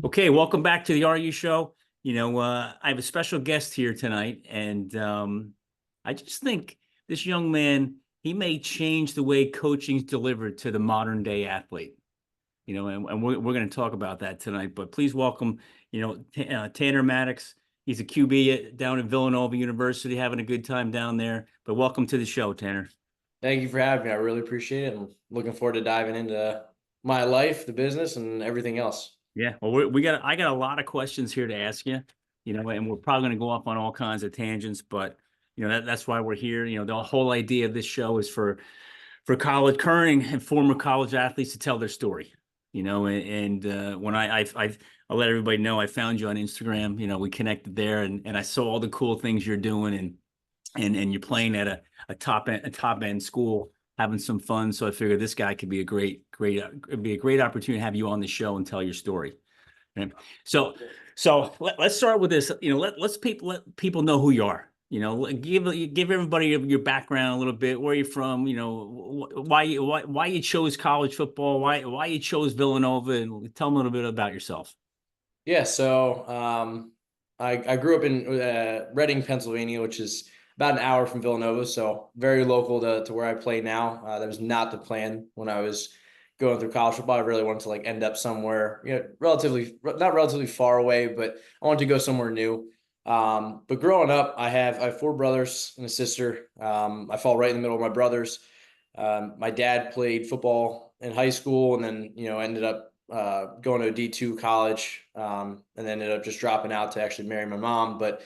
Okay, welcome back to the RU show. I have a special guest here tonight, and I just think this young man, he may change the way coaching is delivered to the modern day athlete. And we're going to talk about that tonight. But please welcome, Tanner Maddocks. He's a QB down at Villanova University, having a good time down there. But welcome to the show, Tanner. Thank you for having me. I really appreciate it. I'm looking forward to diving into my life, the business, and everything else. Yeah, well, I got a lot of questions here to ask you, and we're probably going to go off on all kinds of tangents, but that's why we're here. The whole idea of this show is for college current and former college athletes to tell their story. When I'll let everybody know I found you on Instagram. We connected there, and I saw all the cool things you're doing, and you're playing at a top end school, having some fun. So I figured this guy could be it'd be a great opportunity to have you on the show and tell your story. Right? So let's start with this. Let people know who you are. Give everybody your background a little bit. Where you're from. Why you chose college football. Why you chose Villanova, and tell them a little bit about yourself. Yeah, so I grew up in Reading, Pennsylvania, which is about an hour from Villanova, so very local to where I play now. That was not the plan when I was going through college football. I really wanted to end up somewhere, not relatively far away, but I wanted to go somewhere new. But growing up, I have four brothers and a sister. I fall right in the middle of my brothers. My dad played football in high school, and then ended up going to a D2 college, and then ended up just dropping out to actually marry my mom. But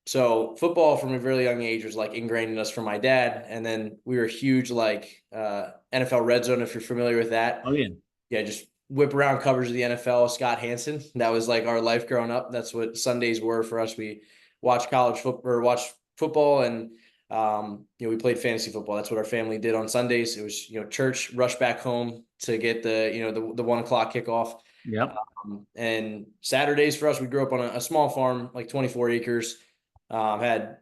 so football from a really young age was ingrained in us from my dad, and then we were huge NFL Red Zone, if you're familiar with that. Oh yeah. Yeah, just whip around coverage of the NFL. Scott Hansen, that was our life growing up. That's what Sundays were for us. We watched college football or watched football, and we played fantasy football. That's what our family did on Sundays. It was church, rush back home to get the 1 o'clock kickoff. Yep. And Saturdays for us, we grew up on a small farm, 24 acres. Had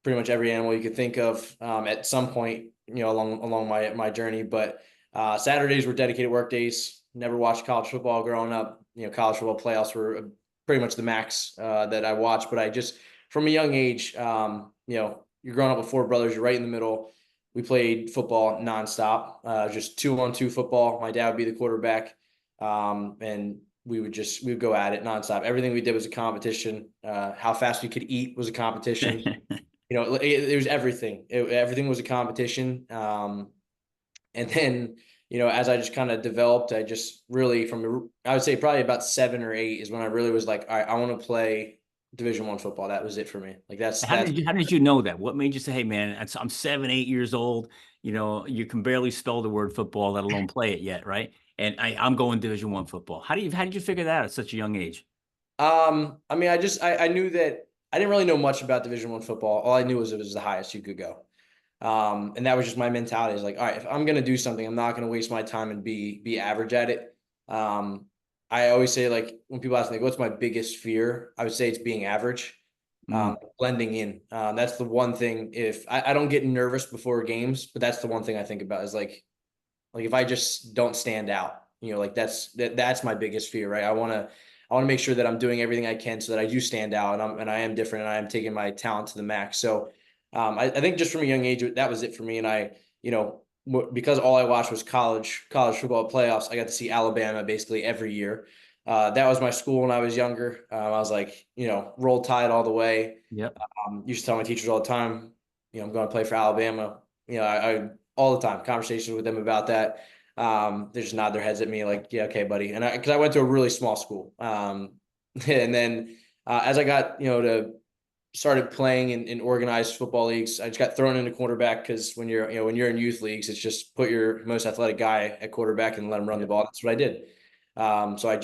pretty much every animal you could think of at some point, along my journey. But Saturdays were dedicated work days. Never watched college football growing up. College football playoffs were pretty much the max that I watched. But I just, from a young age, you're growing up with four brothers. You're right in the middle. We played football nonstop, just 2-on-2 football. My dad would be the quarterback, and we would go at it nonstop. Everything we did was a competition. How fast we could eat was a competition. It was everything. Everything was a competition. And then, as I just kind of developed, I just really I would say probably about 7 or 8 is when I really was like, all right, I want to play Division I football. That was it for me. That's How did you know that? What made you say, "Hey, man, I'm 7, 8 years old. You can barely spell the word football, let alone play it yet, right? And I'm going Division I football." How did you figure that out at such a young age? I mean, I knew that I didn't really know much about Division I football. All I knew was it was the highest you could go. And that was just my mentality. Is like, all right, if I'm gonna do something, I'm not gonna waste my time and be average at it. Um, I always say, when people ask me, what's my biggest fear? I would say it's being average, Mm. blending in. That's the one thing. If I don't get nervous before games, but that's the one thing I think about is like if I just don't stand out, that's my biggest fear, right? I want to make sure that I'm doing everything I can so that I do stand out, and I am different, and I am taking my talent to the max. So I think just from a young age, that was it for me. And because all I watched was college football playoffs, I got to see Alabama basically every year. That was my school when I was younger. I was roll tide all the way. Yep. Used to tell my teachers all the time, I'm going to play for Alabama. I all the time conversations with them about that. They just nod their heads at me like, yeah, okay, buddy. And because I went to a really small school. And then as I got, to started playing in organized football leagues, I just got thrown into quarterback because when you're in youth leagues, it's just put your most athletic guy at quarterback and let him run the ball. That's what I did. So I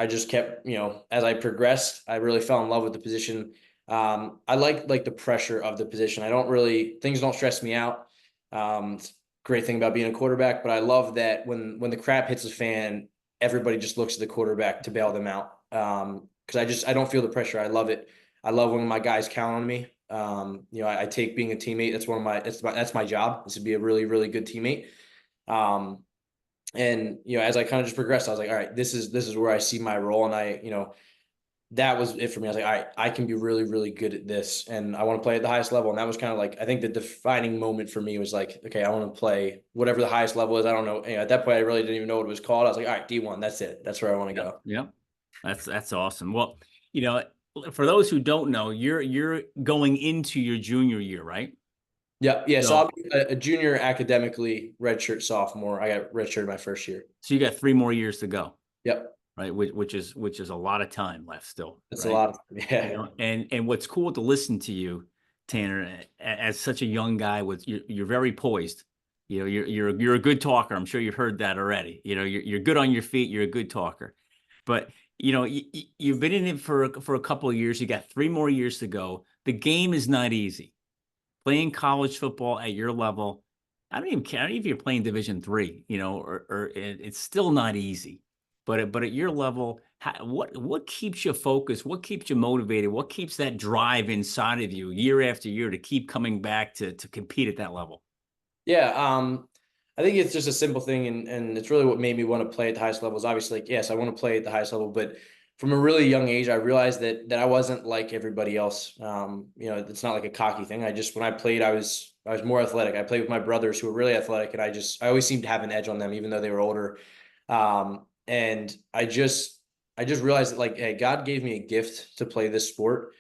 just kept, as I progressed, I really fell in love with the position. I like the pressure of the position. Things don't stress me out. Great thing about being a quarterback, but I love that when the crap hits the fan, everybody just looks at the quarterback to bail them out. Because I don't feel the pressure. I love it. I love when my guys count on me. I take being a teammate. That's my job, is to be a really, really good teammate. And, as I kind of just progressed, I was like, all right, this is where I see my role. And that was it for me. I was like, all right, I can be really, really good at this, and I want to play at the highest level. And that was kind of like, I think the defining moment for me was like, okay, I want to play whatever the highest level is. I don't know. At that point, I really didn't even know what it was called. I was like, all right, D1, that's it. That's where I want to go. Yeah. That's awesome. Well, you know, for those who don't know, you're going into your junior year, right? Yeah, yeah. So So I'll be a junior academically, redshirt sophomore. I got redshirt my first year. so you got 3 more years to go, Yep, right? Which is a lot of time left still, that's a right? lot of You yeah. know, and what's cool to listen to you, Tanner, as such a young guy with you're very poised. You know, you're a good talker. I'm sure you've heard that already. You know, you're good on your feet. You're a good talker, but you know you've been in it for a couple of years. You got 3 more years to go. The game is not easy. Playing college football at your level, I don't even care if you're playing Division 3, you know, or it's still not easy. But at your level, what keeps you focused? What keeps you motivated? What keeps that drive inside of you year after year to keep coming back to compete at that level? Yeah, I think it's just a simple thing, and it's really what made me want to play at the highest levels. Obviously, like, yes, I want to play at the highest level, but from a really young age, I realized that I wasn't like everybody else. It's not like a cocky thing. I just when I played, I was more athletic. I played with my brothers who were really athletic, and I always seemed to have an edge on them, even though they were older. And I just realized that, like, hey, God gave me a gift to play this sport,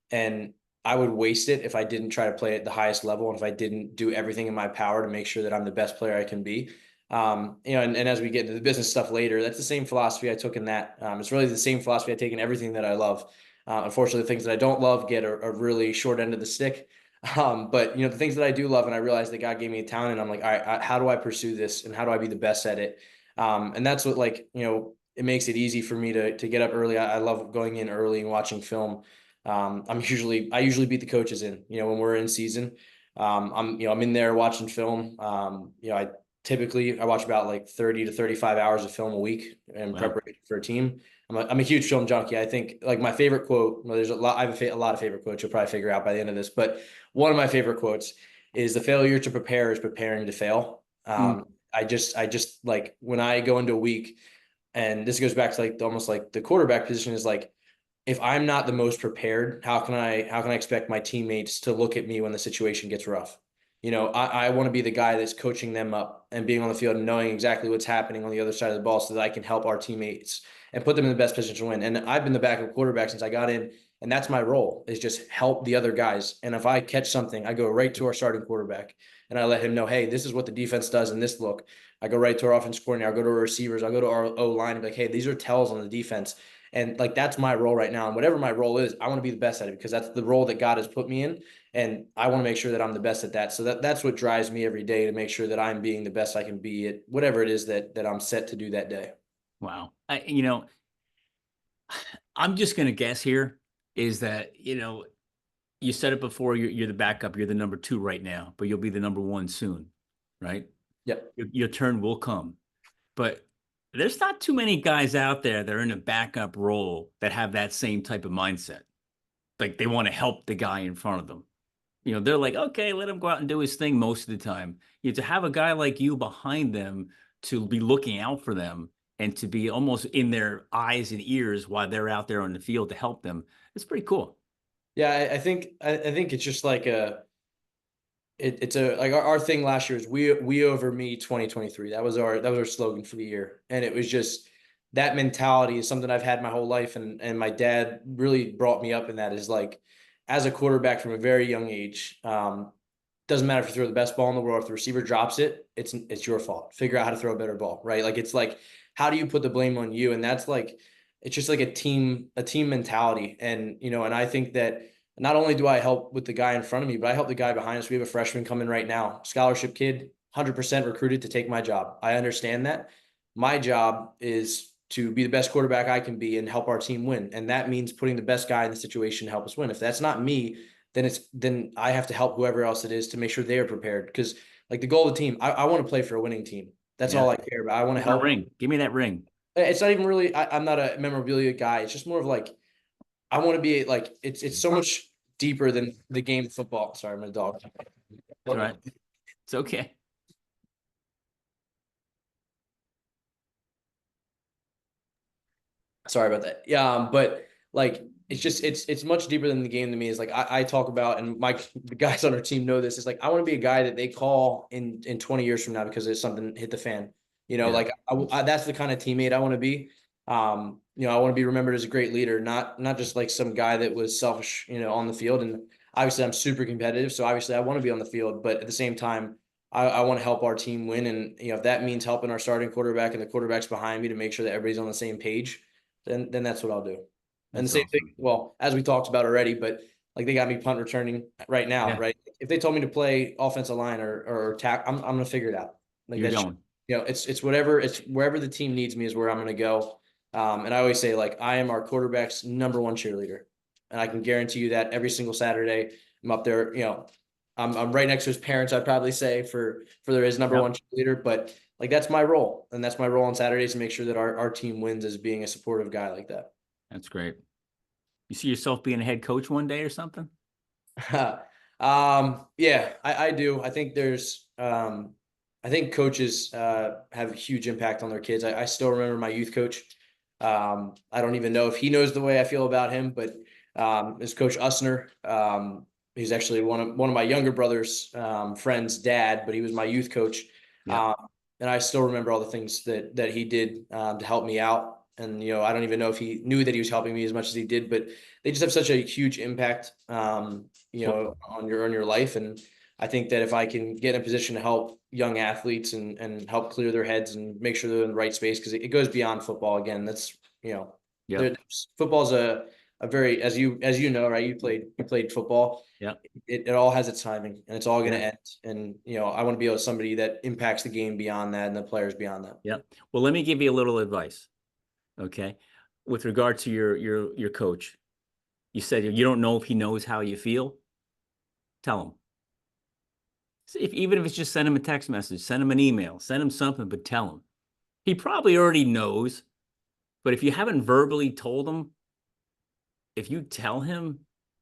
and I would waste it if I didn't try to play at the highest level and if I didn't do everything in my power to make sure that I'm the best player I can be. And as we get into the business stuff later, that's the same philosophy I took in that. It's really the same philosophy I take in everything that I love. Unfortunately, the things that I don't love get a really short end of the stick. But the things that I do love, and I realize that God gave me a talent, and I'm like, all right, how do I pursue this, and how do I be the best at it? And that's what, like, it makes it easy for me to get up early. I love going in early and watching film. I usually beat the coaches in, when we're in season. I'm in there watching film. I watch about like 30 to 35 hours of film a week in Wow. preparation for a team. I'm a huge film junkie. I think, like, my favorite quote, well, there's a lot, I have a lot of favorite quotes you'll probably figure out by the end of this, but one of my favorite quotes is the failure to prepare is preparing to fail. Mm. I just like when I go into a week, and this goes back to like almost like the quarterback position is like, if I'm not the most prepared, how can I expect my teammates to look at me when the situation gets rough? I want to be the guy that's coaching them up and being on the field and knowing exactly what's happening on the other side of the ball so that I can help our teammates and put them in the best position to win. And I've been the backup quarterback since I got in, and that's my role, is just help the other guys. And if I catch something, I go right to our starting quarterback and I let him know, hey, this is what the defense does in this look. I go right to our offense coordinator. I'll go to our receivers. I'll go to our O line and be like, hey, these are tells on the defense. And like, that's my role right now. And whatever my role is, I want to be the best at it because that's the role that God has put me in. And I want to make sure that I'm the best at that. So that's what drives me every day, to make sure that I'm being the best I can be at whatever it is that I'm set to do that day. Wow. I'm just gonna guess here is that you said it before. You're the backup. You're the number 2 right now, but you'll be the number 1 soon, right? Yep. Your turn will come. But there's not too many guys out there that are in a backup role that have that same type of mindset. Like they want to help the guy in front of them. They're like, okay, let him go out and do his thing most of the time. To have a guy like you behind them to be looking out for them and to be almost in their eyes and ears while they're out there on the field to help them, it's pretty cool. Yeah. I think it's just like it's a like our thing last year is we over me 2023. That was our slogan for the year. And it was just, that mentality is something I've had my whole life. And my dad really brought me up in that, is like, as a quarterback from a very young age, doesn't matter if you throw the best ball in the world, if the receiver drops it, it's your fault. Figure out how to throw a better ball, right? Like, it's like, how do you put the blame on you? And that's like, it's just like a team mentality. And I think that not only do I help with the guy in front of me, but I help the guy behind us. We have a freshman coming right now, scholarship kid, 100% recruited to take my job. I understand that. My job is to be the best quarterback I can be and help our team win. And that means putting the best guy in the situation to help us win. If that's not me, then I have to help whoever else it is to make sure they are prepared. Because, like, the goal of the team, I want to play for a winning team. That's Yeah. all I care about. I want to I want a help. ring. Give me that ring. It's not even really, I'm not a memorabilia guy. It's just more of like, I want to be like, it's so much deeper than the game of football. Sorry, my dog. That's right. It's okay. Sorry about that. Yeah, but like it's just it's much deeper than the game to me. Is like I talk about, and the guys on our team know this. Is like I want to be a guy that they call in 20 years from now because there's something hit the fan. You know, Yeah. like that's the kind of teammate I want to be. You know, I want to be remembered as a great leader, not just like some guy that was selfish, you know, on the field. And obviously, I'm super competitive, so obviously I want to be on the field, but at the same time, I want to help our team win. And you know, if that means helping our starting quarterback and the quarterbacks behind me to make sure that everybody's on the same page, then that's what I'll do. And the That's same thing, awesome. well, as we talked about already, but like they got me punt returning right now, Yeah. right? If they told me to play offensive line or tack, I'm gonna figure it out. Like You're that's, going. you know, it's whatever, it's wherever the team needs me is where I'm gonna go. And I always say, like, I am our quarterback's number one cheerleader, and I can guarantee you that every single Saturday I'm up there. You know, I'm right next to his parents. I'd probably say for his number Yep. one cheerleader, but like that's my role, and that's my role on Saturdays to make sure that our team wins as being a supportive guy like that. That's great. You see yourself being a head coach one day or something? Yeah, I do. I think I think coaches have a huge impact on their kids. I still remember my youth coach. I don't even know if he knows the way I feel about him, but is Coach Usner. He's actually one of my younger brother's friend's dad, but he was my youth coach. Yeah. Um, and I still remember all the things that he did to help me out. And you know, I don't even know if he knew that he was helping me as much as he did, but they just have such a huge impact, you Well, know, on your life. And I think that if I can get in a position to help young athletes and help clear their heads and make sure they're in the right space, because it goes beyond football. Again, that's, you know, yep. football's a very, as you know, right? You played football. Yep. It all has its timing, and it's all going Yeah. to end. And you know, I want to be able to somebody that impacts the game beyond that and the players beyond that. Yep. Well, let me give you a little advice. Okay. With regard to your coach, you said you don't know if he knows how you feel. Tell him. Even if it's just send him a text message, send him an email, send him something, but tell him. He probably already knows, but if you haven't verbally told him, if you tell him,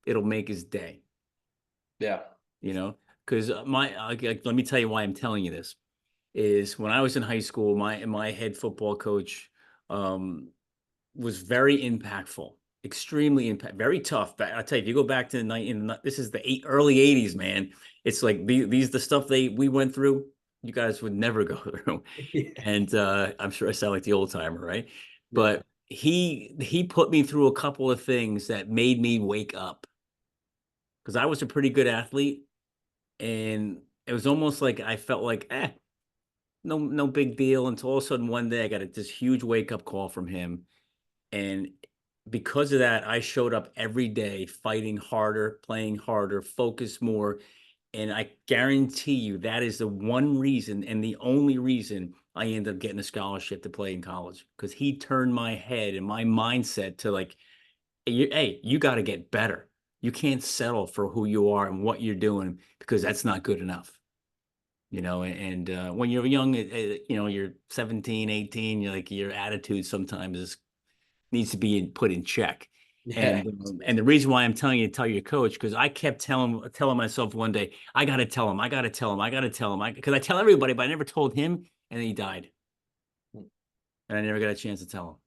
it'll make his day. Yeah. You know, because let me tell you why I'm telling you this. Is when I was in high school, my head football coach um, was very impactful, extremely very tough. But I tell you, if you go back to the night this is the early '80s, man. It's like these the stuff we went through. You guys would never go through, Yeah. and I'm sure I sound like the old timer, right? Yeah. But he put me through a couple of things that made me wake up because I was a pretty good athlete, and it was almost like I felt like no big deal until all of a sudden one day I got this huge wake up call from him. And because of that, I showed up every day fighting harder, playing harder, focus more. And I guarantee you that is the one reason and the only reason I ended up getting a scholarship to play in college because he turned my head and my mindset to like, hey, you got to get better. You can't settle for who you are and what you're doing because that's not good enough. And when you're young, you're 17, 18, you're like your attitude sometimes needs to be put in check. Yeah. And the reason why I'm telling you to tell your coach, because I kept telling myself one day, I got to tell him, I got to tell him, I got to tell him. Because I tell everybody, but I never told him. And then he died. And I never got a chance to tell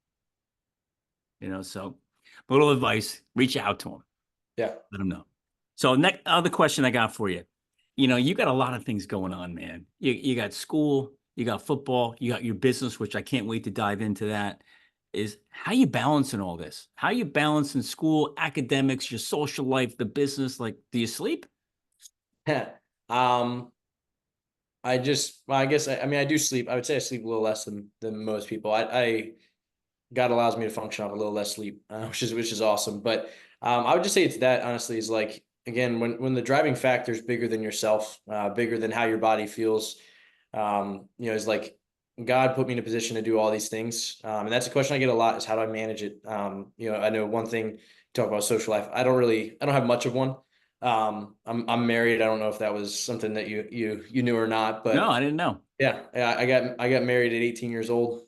him. So a little advice, reach out to him, Yeah. let him know. So next other question I got for you. You got a lot of things going on, man. You got school, you got football, you got your business, which I can't wait to dive into that. Is how you balancing all this? How you balancing school, academics, your social life, the business? Like, do you sleep? um, well, I guess I mean I do sleep. I would say I sleep a little less than most people. I God allows me to function off a little less sleep, which is awesome. But I would just say it's that honestly is like again when the driving factor is bigger than yourself, bigger than how your body feels. You know, is like God put me in a position to do all these things, and that's a question I get a lot: is how do I manage it? You know, I know one thing talk about social life. I don't have much of one. I'm married. I don't know if that was something that you knew or not, No, but I didn't know. yeah, I got married at 18 years old.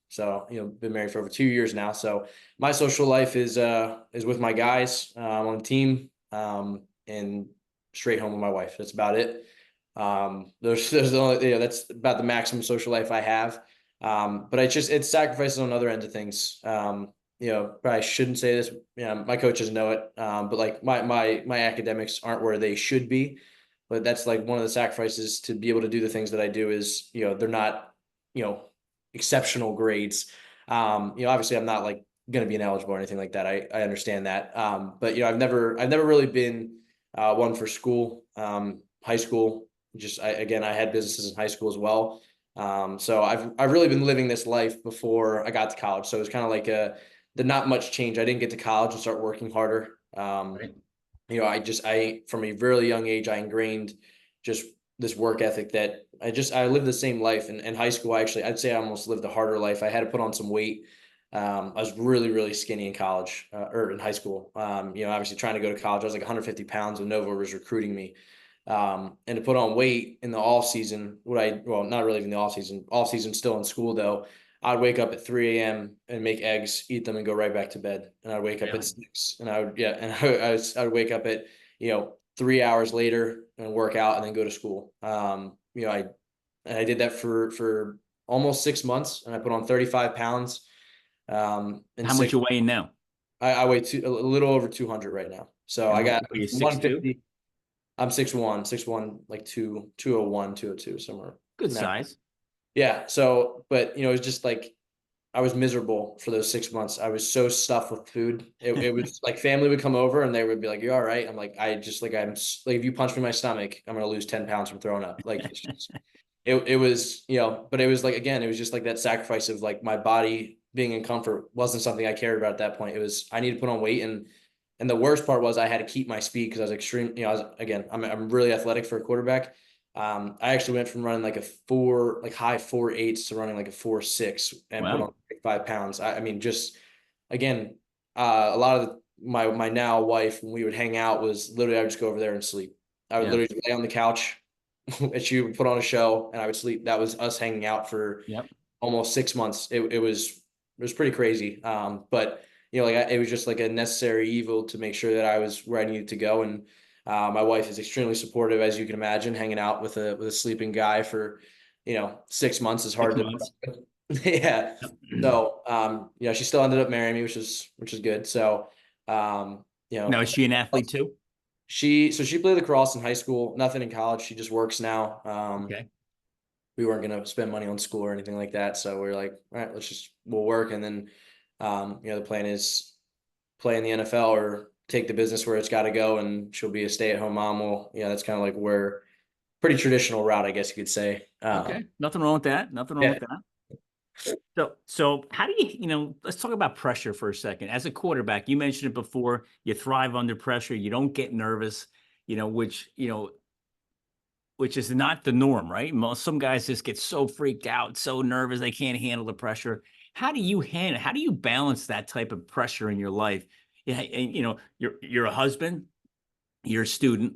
So you know, been married for over 2 years now. So my social life is with my guys on the team, and straight home with my wife. That's about it. There's only that's about the maximum social life I have. But it's sacrifices on other ends of things. Probably shouldn't say this. My coaches know it. But like my academics aren't where they should be. But that's like one of the sacrifices to be able to do the things that I do is, they're not, exceptional grades. Obviously I'm not like going to be ineligible or anything like that. I understand that. But I've never really been one for school, high school. I had businesses in high school as well. So I've really been living this life before I got to college. So it was kind of like the not much change. I didn't get to college and start working harder. Right. I from a really young age, I ingrained just this work ethic that I lived the same life in high school. I'd say I almost lived a harder life. I had to put on some weight. I was really, really skinny in college or in high school. Obviously trying to go to college, I was like 150 pounds when Nova was recruiting me. And to put on weight in the off season, not really in the off season, still in school though, I'd wake up at 3 a.m. and make eggs, eat them, and go right back to bed. And I'd wake up at 6, and I would wake up at 3 hours later and work out, and then go to school. I did that for almost 6 months, and I put on 35 pounds. How much you weighing now? I weigh a little over 200 right now. So And I got what are you, 150. I'm 6'1", like 201, 202 somewhere. Good size. Yeah. So, but it's just like I was miserable for those 6 months. I was so stuffed with food. It was like family would come over and they would be like, "You all right?" I'm like, I'm like, if you punch me in my stomach, I'm gonna lose 10 pounds from throwing up. Like it's just, it was, but it was like, again, it was just like that sacrifice of like my body being in comfort wasn't something I cared about at that point. It was, I needed to put on weight, and the worst part was I had to keep my speed because I was extreme. I'm really athletic for a quarterback. I actually went from running like high 4.8s to running like a 4.6 and put Wow. on like 5 pounds. I mean, just again, a lot of my now wife, when we would hang out, was literally I would just go over there and sleep. I would Yeah. literally lay on the couch and she would put on a show and I would sleep. That was us hanging out for Yep. almost 6 months. It was pretty crazy. But it was just like a necessary evil to make sure that I was where I needed to go. And my wife is extremely supportive, as you can imagine. Hanging out with a sleeping guy for 6 months is hard 6 months. to. Yeah. So she still ended up marrying me, which is good. So Now, is she an athlete too? she played lacrosse in high school, nothing in college. She just works now. Okay. We weren't going to spend money on school or anything like that. So we were like, all right, we'll work. And then, the plan is play in the NFL or take the business where it's got to go. And she'll be a stay-at-home mom. Well, that's kind of like where pretty traditional route, I guess you could say. Okay. Nothing wrong with that. Nothing wrong Yeah. with that. So how do let's talk about pressure for a second. As a quarterback, you mentioned it before, you thrive under pressure. You don't get nervous, which is not the norm, right? Some guys just get so freaked out, so nervous, they can't handle the pressure. How do you balance that type of pressure in your life? Yeah. And you're a husband, you're a student,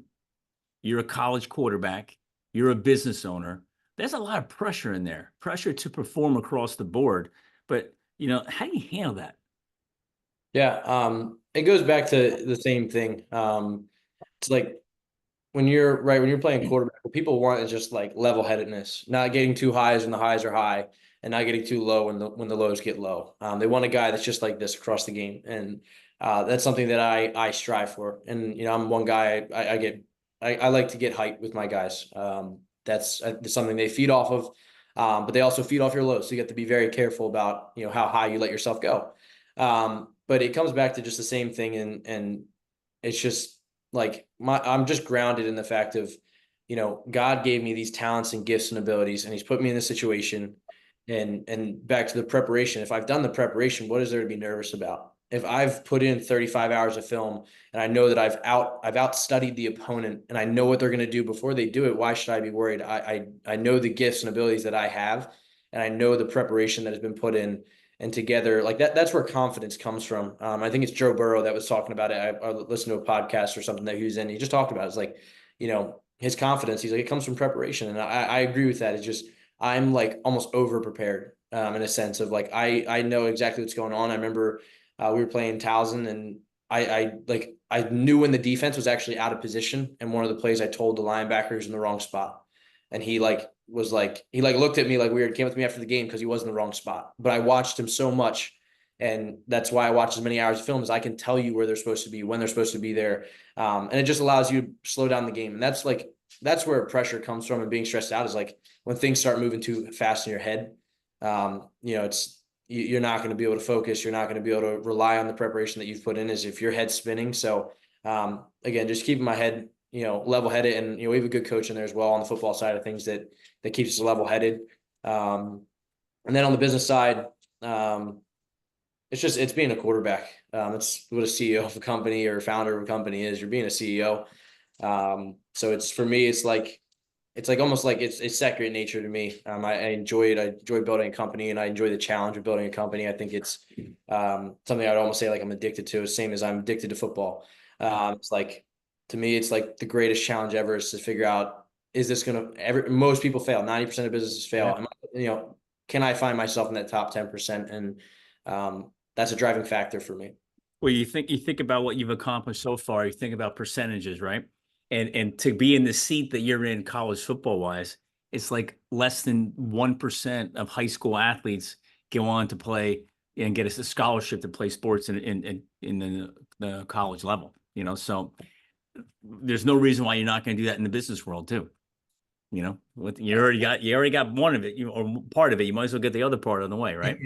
you're a college quarterback, you're a business owner. There's a lot of pressure in there, pressure to perform across the board. But, how do you handle that? Yeah. It goes back to the same thing. It's like when you're playing quarterback, what people want is just like level headedness, not getting too high when the highs are high and not getting too low when the lows get low. They want a guy that's just like this across the game. And that's something that I strive for. And, I'm one guy, I like to get hype with my guys. That's something they feed off of. But they also feed off your lows. So you have to be very careful about, how high you let yourself go. But it comes back to just the same thing. And it's just like I'm just grounded in the fact of, God gave me these talents and gifts and abilities, and he's put me in this situation. And back to the preparation. If I've done the preparation, what is there to be nervous about? If I've put in 35 hours of film and I know that I've outstudied the opponent and I know what they're going to do before they do it, why should I be worried? I know the gifts and abilities that I have, and I know the preparation that has been put in, and together like that's where confidence comes from. I think it's Joe Burrow that was talking about it. I listened to a podcast or something that he was in. He just talked about it. It's like, his confidence. He's like, it comes from preparation. And I agree with that. It's just, I'm like almost over prepared in a sense of like, I know exactly what's going on. I remember we were playing Towson, and I knew when the defense was actually out of position. And one of the plays I told the linebacker was in the wrong spot. And he like was like, he like looked at me like weird, came with me after the game because he was in the wrong spot. But I watched him so much, and that's why I watch as many hours of films. I can tell you where they're supposed to be, when they're supposed to be there. And it just allows you to slow down the game. And that's where pressure comes from, and being stressed out is like when things start moving too fast in your head. You're not going to be able to focus. You're not going to be able to rely on the preparation that you've put in, as if your head's spinning. So again, just keeping my head, level headed, and we have a good coach in there as well on the football side of things that keeps us level headed. And then on the business side, it's being a quarterback. It's what a CEO of a company or founder of a company is. You're being a CEO. So it's, for me, it's like almost like it's second nature to me. I enjoy it. I enjoy building a company, and I enjoy the challenge of building a company. I think it's something I'd almost say like I'm addicted to, same as I'm addicted to football. It's like, to me, it's like the greatest challenge ever is to figure out, is this going to most people fail. 90% of businesses fail. Yeah. Can I find myself in that top 10%? And that's a driving factor for me. Well, you think about what you've accomplished so far, you think about percentages, right? And to be in the seat that you're in college football wise, it's like less than 1% of high school athletes go on to play and get a scholarship to play sports in the college level, so there's no reason why you're not going to do that in the business world too. You already got one of it, or part of it. You might as well get the other part on the way, right?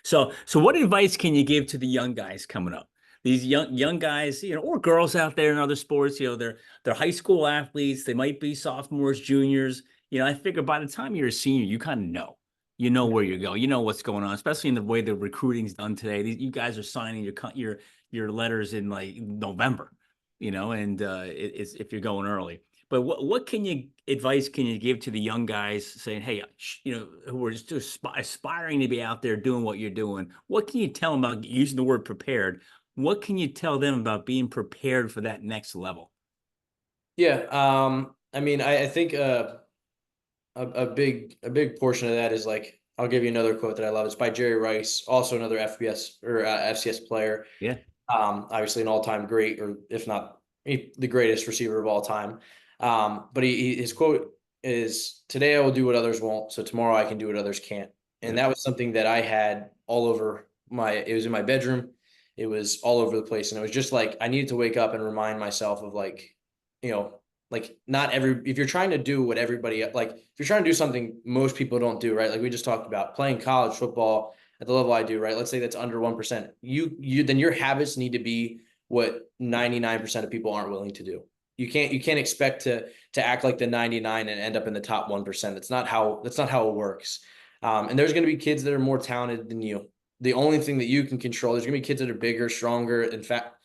So what advice can you give to the young guys coming up? These young guys, or girls out there in other sports, they're high school athletes. They might be sophomores, juniors. I figure by the time you're a senior, you kind of know. You know where you go. You know what's going on, especially in the way the recruiting's done today. You guys are signing your letters in like November, and it's if you're going early. But what advice can you give to the young guys saying, hey, who are just aspiring to be out there doing what you're doing? What can you tell them about using the word prepared? What can you tell them about being prepared for that next level? Yeah. I mean, I think a big portion of that is like, I'll give you another quote that I love. It's by Jerry Rice, also another FBS or FCS player. Yeah. Obviously an all-time great, or if not the greatest receiver of all time. But his quote is, "Today I will do what others won't, so tomorrow I can do what others can't." And that was something that I had all over it was in my bedroom. It was all over the place. And it was just like, I needed to wake up and remind myself of like, not if you're trying to do what everybody, like if you're trying to do something most people don't do, right? Like we just talked about playing college football at the level I do, right? Let's say that's under 1%. Then your habits need to be what 99% of people aren't willing to do. You can't expect to act like the 99 and end up in the top 1%. That's not how it works. And there's going to be kids that are more talented than you. The only thing that you can control, there's going to be kids that are bigger, stronger. In fact,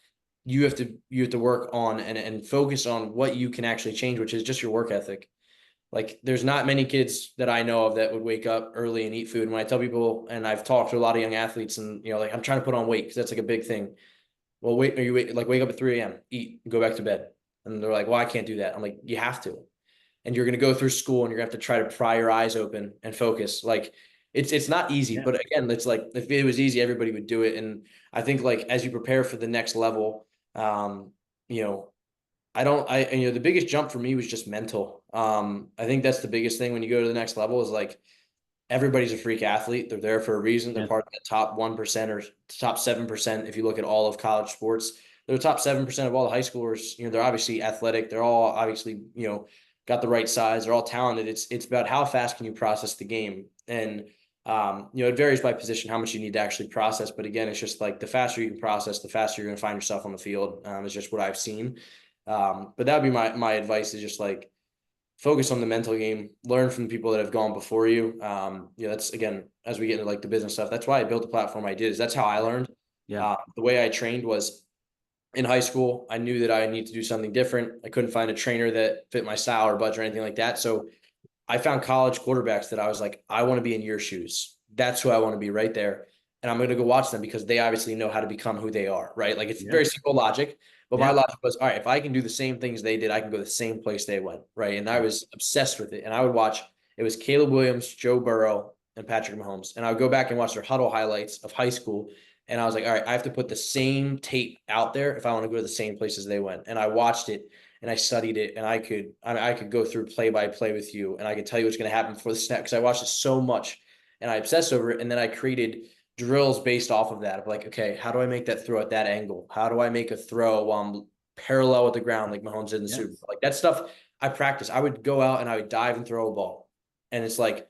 you have to work on and focus on what you can actually change, which is just your work ethic. Like there's not many kids that I know of that would wake up early and eat food. And when I tell people, and I've talked to a lot of young athletes, and like I'm trying to put on weight because that's like a big thing. Well, wake up at 3 a.m., eat, go back to bed. And they're like, well, I can't do that. I'm like, you have to. And you're going to go through school and you're going to have to try to pry your eyes open and focus. Like it's not easy, but again, it's like, if it was easy, everybody would do it. And I think like, as you prepare for the next level, the biggest jump for me was just mental. I think that's the biggest thing when you go to the next level is like, everybody's a freak athlete. They're there for a reason. They're part of the top 1% or top 7%. If you look at all of college sports, they're the top 7% of all the high schoolers. They're obviously athletic. They're all obviously, got the right size. They're all talented. It's about how fast can you process the game. And, it varies by position, how much you need to actually process. But again, it's just like the faster you can process, the faster you're going to find yourself on the field. Is just what I've seen. But that would be my advice, is just like, focus on the mental game, learn from the people that have gone before you. That's, again, as we get into like the business stuff, that's why I built the platform I did, is that's how I learned. Yeah. The way I trained was in high school. I knew that I need to do something different. I couldn't find a trainer that fit my style or budget or anything like that. So I found college quarterbacks that I was like, I want to be in your shoes. That's who I want to be, right there. And I'm going to go watch them because they obviously know how to become who they are, right? Like it's very simple logic. But my logic was, all right, if I can do the same things they did, I can go the same place they went, right? And I was obsessed with it. And I would watch, it was Caleb Williams, Joe Burrow, and Patrick Mahomes. And I would go back and watch their huddle highlights of high school. And I was like, all right, I have to put the same tape out there if I want to go to the same places they went. And I watched it. and I studied it, and I could go through play by play with you, and I could tell you what's going to happen before the snap because I watched it so much, and I obsessed over it, and then I created drills based off of that. Of like, okay, how do I make that throw at that angle? How do I make a throw while I'm parallel with the ground like Mahomes did in the Super Bowl? Like that stuff I practice. I would go out and I would dive and throw a ball, and it's like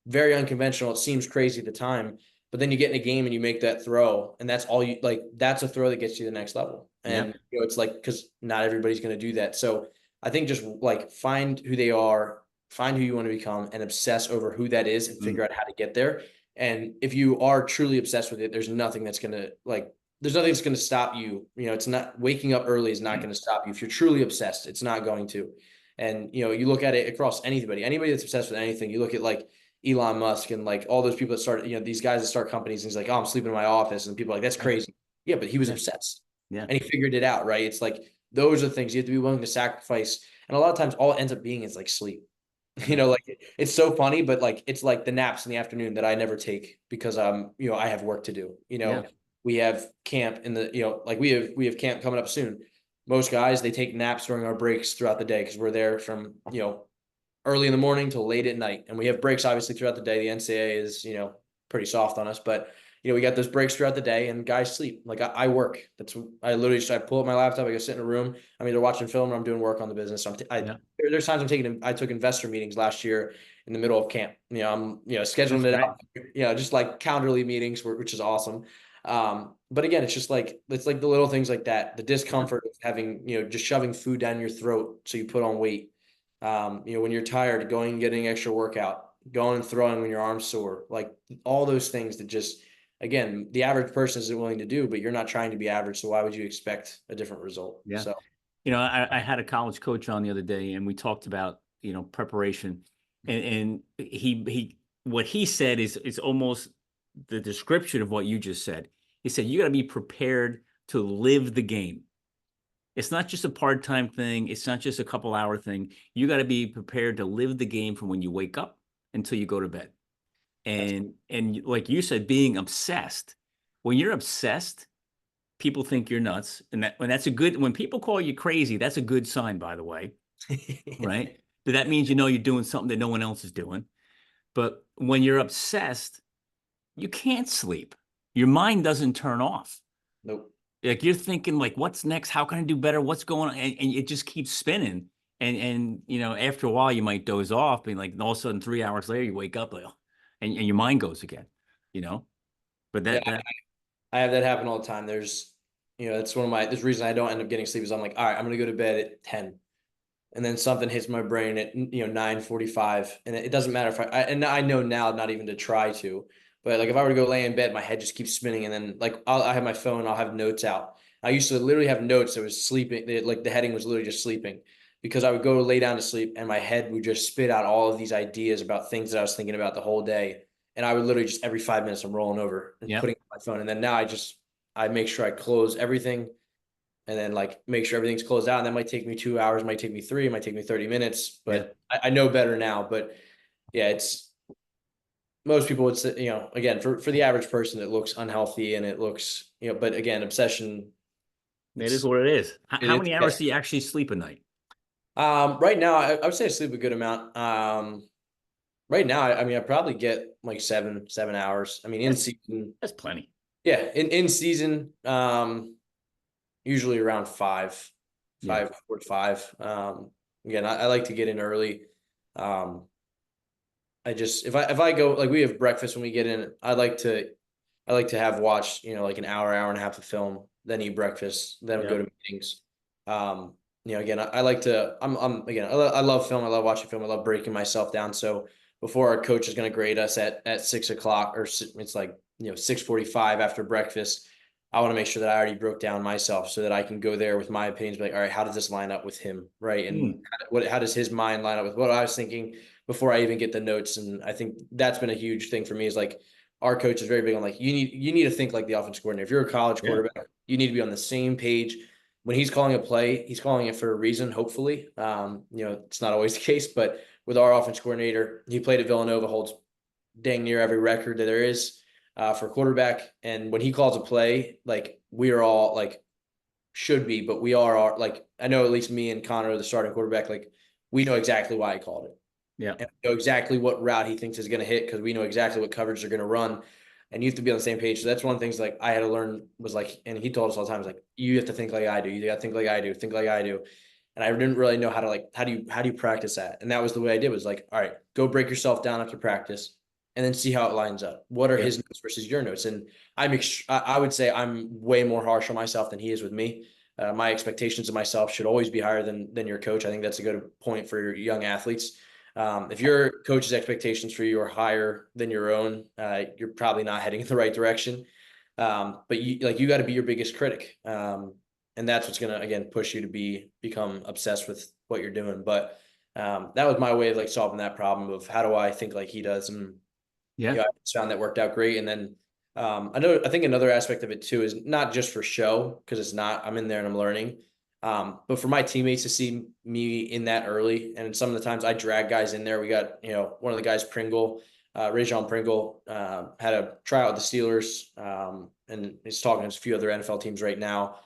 very unconventional. It seems crazy at the time, but then you get in a game and you make that throw, and that's all you like. That's a throw that gets you to the next level. And it's like because not everybody's going to do that. So I think just like find who they are, find who you want to become, and obsess over who that is, and figure out how to get there. And if you are truly obsessed with it, there's nothing that's going to stop you. It's not waking up early is not going to stop you. If you're truly obsessed, it's not going to. And, you look at it across anybody that's obsessed with anything. You look at like Elon Musk and like all those people that start, these guys that start companies, and he's like, oh, I'm sleeping in my office. And people are like, that's crazy. Yeah, but he was obsessed. Yeah. And he figured it out, right? It's like, those are things you have to be willing to sacrifice. And a lot of times all it ends up being is like sleep. Like it's so funny, but like, it's like the naps in the afternoon that I never take because I have work to do. We have camp in the, like we have camp coming up soon. Most guys, they take naps during our breaks throughout the day because we're there from, early in the morning till late at night. And we have breaks obviously throughout the day. The NCAA is, pretty soft on us, but we got those breaks throughout the day and guys sleep. Like I work. I pull up my laptop. I go sit in a room. I'm either watching film or I'm doing work on the business. So there's times I took investor meetings last year in the middle of camp. I'm, scheduling it out, just like calendarly meetings, which is awesome. But again, it's like the little things like that, the discomfort of having, just shoving food down your throat. So you put on weight. When you're tired, going and getting extra workout, going and throwing when your arm's sore, like all those things that just, again, the average person isn't willing to do, but you're not trying to be average. So why would you expect a different result? Yeah. So, I had a college coach on the other day and we talked about, preparation and what he said is almost the description of what you just said. He said, you got to be prepared to live the game. It's not just a part-time thing. It's not just a couple-hour thing. You got to be prepared to live the game from when you wake up until you go to bed. And like you said, being obsessed. When you're obsessed, people think you're nuts, and that's a good. When people call you crazy, that's a good sign, by the way, right? But that means you're doing something that no one else is doing. But when you're obsessed, you can't sleep. Your mind doesn't turn off. Nope. Like you're thinking, like, what's next? How can I do better? What's going on? And it just keeps spinning. And after a while, you might doze off, and like all of a sudden, 3 hours later, you wake up, like, and your mind goes again. But I have that happen all the time. There's, that's this reason I don't end up getting sleep is I'm like, all right, I'm going to go to bed at 10. And then something hits my brain at, 9:45. And it doesn't matter if and I know now not even to try to, but like if I were to go lay in bed, my head just keeps spinning. And then like I have my phone, I'll have notes out. I used to literally have notes that was sleeping. Like the heading was literally just sleeping because I would go lay down to sleep and my head would just spit out all of these ideas about things that I was thinking about the whole day. And I would literally just every 5 minutes I'm rolling over and putting my phone. And then now I make sure I close everything and then like make sure everything's closed out. And that might take me 2 hours, might take me 3, it might take me 30 minutes, but I know better now. But yeah, it's most people would say, again, for the average person, it looks unhealthy and it looks, but again, obsession. It is what it is. How many hours do you actually sleep a night? Right now, I would say I sleep a good amount. Right now, I probably get like 7 hours. In season, that's plenty. Yeah, in season, usually around 5 or 5. Again, I like to get in early. If I go, like we have breakfast when we get in, I like to have watched, like an hour and a half of film, then eat breakfast, then go to meetings. Again, I like to, I love film. I love watching film. I love breaking myself down. So before our coach is going to grade us at 6 o'clock, or it's like, 6:45 after breakfast, I want to make sure that I already broke down myself so that I can go there with my opinions, be like, all right, how does this line up with him? Right. And how does his mind line up with what I was thinking before I even get the notes? And I think that's been a huge thing for me is like, our coach is very big on like, you need to think like the offensive coordinator. If you're a college quarterback, you need to be on the same page. When he's calling a play, he's calling it for a reason, hopefully. It's not always the case, but with our offense coordinator, he played at Villanova, holds dang near every record that there is for quarterback. And when he calls a play, like we are all like should be, but we are like, I know at least me and Connor, the starting quarterback, like we know exactly why he called it. Yeah. And we know exactly what route he thinks is going to hit because we know exactly what coverage they're going to run. And you have to be on the same page. So that's one of the things like I had to learn was like, and he told us all the time, was like, you have to think like I do. You got to think like I do, think like I do. And I didn't really know how to like, how do you practice that? And that was the way I did, was like, all right, go break yourself down after practice and then see how it lines up. What are his notes versus your notes? And I would say I'm way more harsh on myself than he is with me. My expectations of myself should always be higher than your coach. I think that's a good point for your young athletes. If your coach's expectations for you are higher than your own, you're probably not heading in the right direction. But you got to be your biggest critic. And that's what's going to, again, push you to become obsessed with what you're doing. But that was my way of like solving that problem of how do I think like he does. And I just found that worked out great. And then I think another aspect of it too is not just for show, because it's not, I'm in there and I'm learning. But for my teammates to see me in that early, and some of the times I drag guys in there. We got, one of the guys, Pringle, Rajon Pringle, had a tryout with the Steelers, and he's talking to a few other NFL teams right now.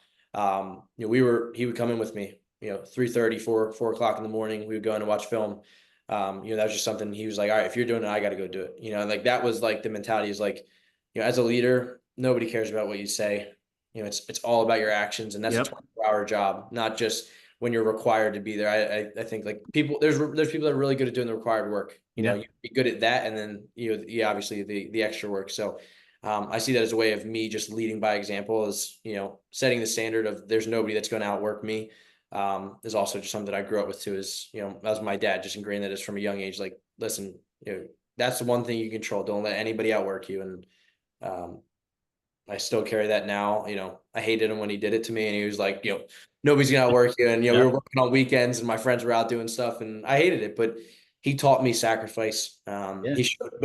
He would come in with me, 3:30, 4 o'clock in the morning. We would go in and watch film. That was just something he was like, all right, if you're doing it, I got to go do it. Like that was like the mentality is like, as a leader, nobody cares about what you say. It's all about your actions, and that's a 24-hour job, not just when you're required to be there. I think like there's people that are really good at doing the required work. You be good at that, and then obviously the extra work. So I see that as a way of me just leading by example, is setting the standard of there's nobody that's going to outwork me. Is also just something that I grew up with too. Is as my dad just ingrained that is from a young age. Like, listen, that's the one thing you control. Don't let anybody outwork you. And I still carry that now. I hated him when he did it to me, and he was like, nobody's gonna outwork you. And we were working on weekends, and my friends were out doing stuff, and I hated it. But he taught me sacrifice. But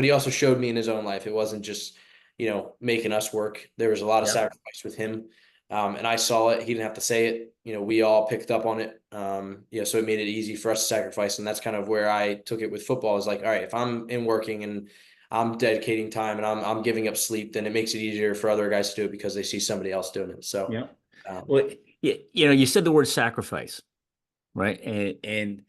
he also showed me in his own life. It wasn't just making us work. There was a lot of sacrifice with him, and I saw it. He didn't have to say it. We all picked up on it. So it made it easy for us to sacrifice, and that's kind of where I took it with football. Is like, all right, if I'm in working and I'm dedicating time and I'm giving up sleep, then it makes it easier for other guys to do it because they see somebody else doing it. So, well, you said the word sacrifice, right? And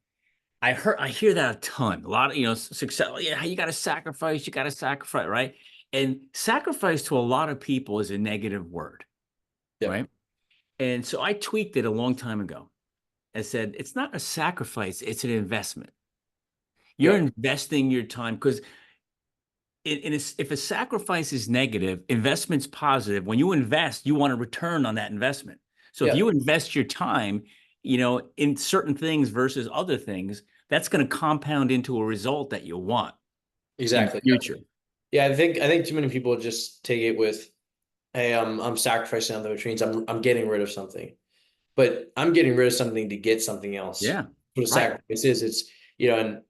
I hear that a ton. A lot of, success. Yeah, you got to sacrifice. You got to sacrifice, right? And sacrifice to a lot of people is a negative word, right? And so I tweaked it a long time ago. I said, it's not a sacrifice, it's an investment. You're investing your time, because if a sacrifice is negative, investment's positive. When you invest, you want a return on that investment. So if you invest your time, in certain things versus other things, that's going to compound into a result that you want. Exactly. In the future. Yeah, I think too many people just take it with, hey, I'm sacrificing something, which means I'm getting rid of something. But I'm getting rid of something to get something else. Yeah. What a sacrifice is. It's, and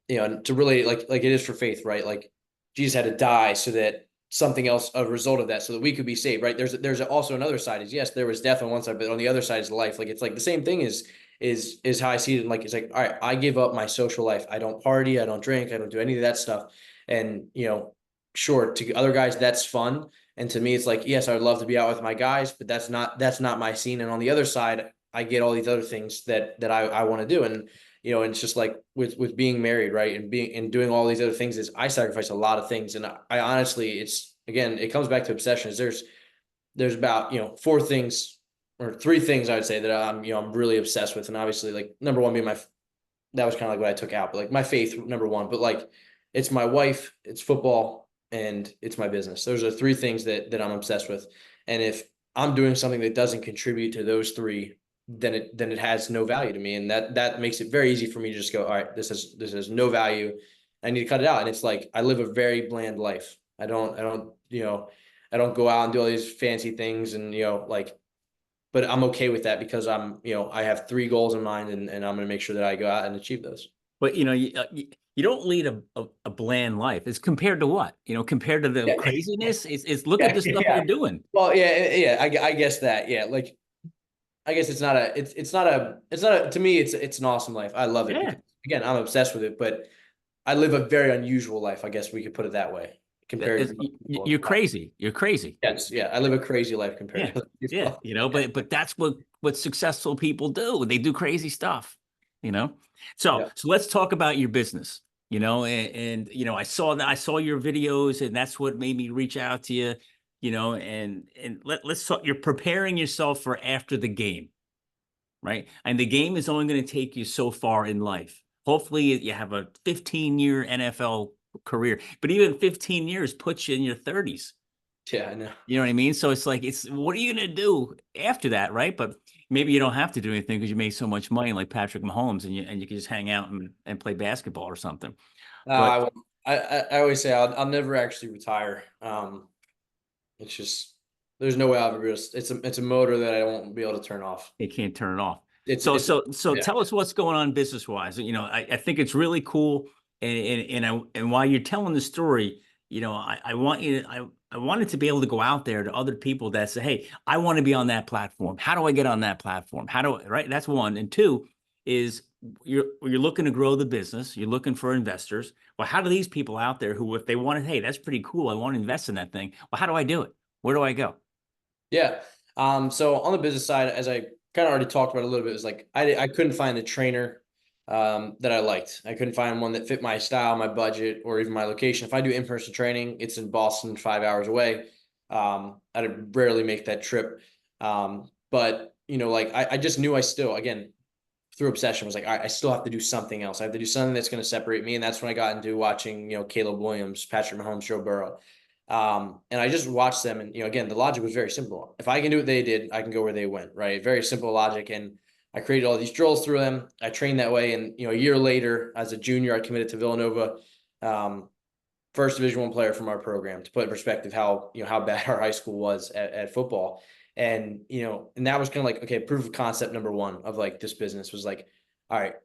to really like it is for faith, right? Like Jesus had to die so that something else, a result of that, so that we could be saved, right? There's also another side is, yes, there was death on one side, but on the other side is life. Like, it's like the same thing is how I see it. And like, it's like, all right, I give up my social life. I don't party, I don't drink, I don't do any of that stuff. And, sure, to other guys, that's fun. And to me, it's like, yes, I would love to be out with my guys, but that's not my scene. And on the other side, I get all these other things that I want to do. And, and it's just like with being married, right. And doing all these other things is I sacrifice a lot of things. And I honestly, it comes back to obsession. There's about, 4 things or 3 things I would say that I'm really obsessed with. And obviously, like, number one being that was kind of like what I took out, but like my faith, number one, but like it's my wife, it's football, and it's my business. Those are 3 things that I'm obsessed with. And if I'm doing something that doesn't contribute to those 3, then it has no value to me. And that makes it very easy for me to just go, all right, this has no value. I need to cut it out. And it's like, I live a very bland life. I don't go out and do all these fancy things and, but I'm okay with that because I have 3 goals in mind, and I'm going to make sure that I go out and achieve those. But, you don't lead a bland life. It's compared to what? Compared to the craziness, it's look at the stuff you're doing. Well, I guess that, like, I guess it's not a, to me, it's an awesome life. I love it because, again, I'm obsessed with it, but I live a very unusual life. I guess we could put it that way. compared to You're crazy. You're crazy. yes, yeah, I live a crazy life compared Yeah. to other Yeah. people. But that's what successful people do. They do crazy stuff, you know? Yeah. So let's talk about your business, and I saw your videos and that's what made me reach out to you, and let's talk, you're preparing yourself for after the game, right? And the game is only going to take you so far in life. Hopefully you have a 15-year NFL career, but even 15 years puts you in your 30s. Yeah, I know. You know what I mean? So it's like, what are you going to do after that, right? But maybe you don't have to do anything because you make so much money like Patrick Mahomes, and you can just hang out and play basketball or something. But I always say I'll never actually retire. It's just there's no way I'll ever be able to, it's a motor that I won't be able to turn off. they can't turn it off. So It's so yeah. tell us what's going on business wise. I think it's really cool, and while you're telling the story, I want you to, I wanted to be able to go out there to other people that say, hey, I want to be on that platform. How do I get on that platform? Right? That's one. And two is you're looking to grow the business. You're looking for investors. Well, how do these people out there who, if they wanted, hey, that's pretty cool, I want to invest in that thing. Well, how do I do it? Where do I go? Yeah. So on the business side, as I kind of already talked about a little bit, it was like I couldn't find a trainer that I liked. I couldn't find one that fit my style, my budget, or even my location. If I do in-person training, it's in Boston, 5 hours away. I'd rarely make that trip. But like I just knew I still, again, through obsession, was like, all right, I still have to do something else. I have to do something that's going to separate me. And that's when I got into watching, Caleb Williams, Patrick Mahomes, Joe Burrow. And I just watched them. And, again, the logic was very simple. If I can do what they did, I can go where they went, right? Very simple logic. And I created all these drills through them. I trained that way. And, a year later, as a junior, I committed to Villanova, first Division I player from our program, to put in perspective how bad our high school was at football. And, and that was kind of like, okay, proof of concept number one of like this business was like, all right,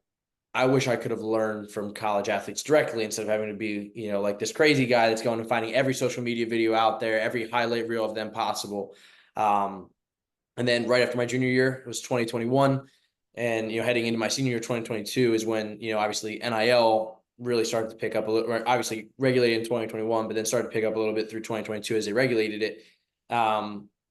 I wish I could have learned from college athletes directly instead of having to be, like this crazy guy that's going and finding every social media video out there, every highlight reel of them possible. And then right after my junior year, it was 2021. And, heading into my senior year, 2022 is when, obviously NIL really started to pick up a little, obviously regulated in 2021, but then started to pick up a little bit through 2022 as they regulated it.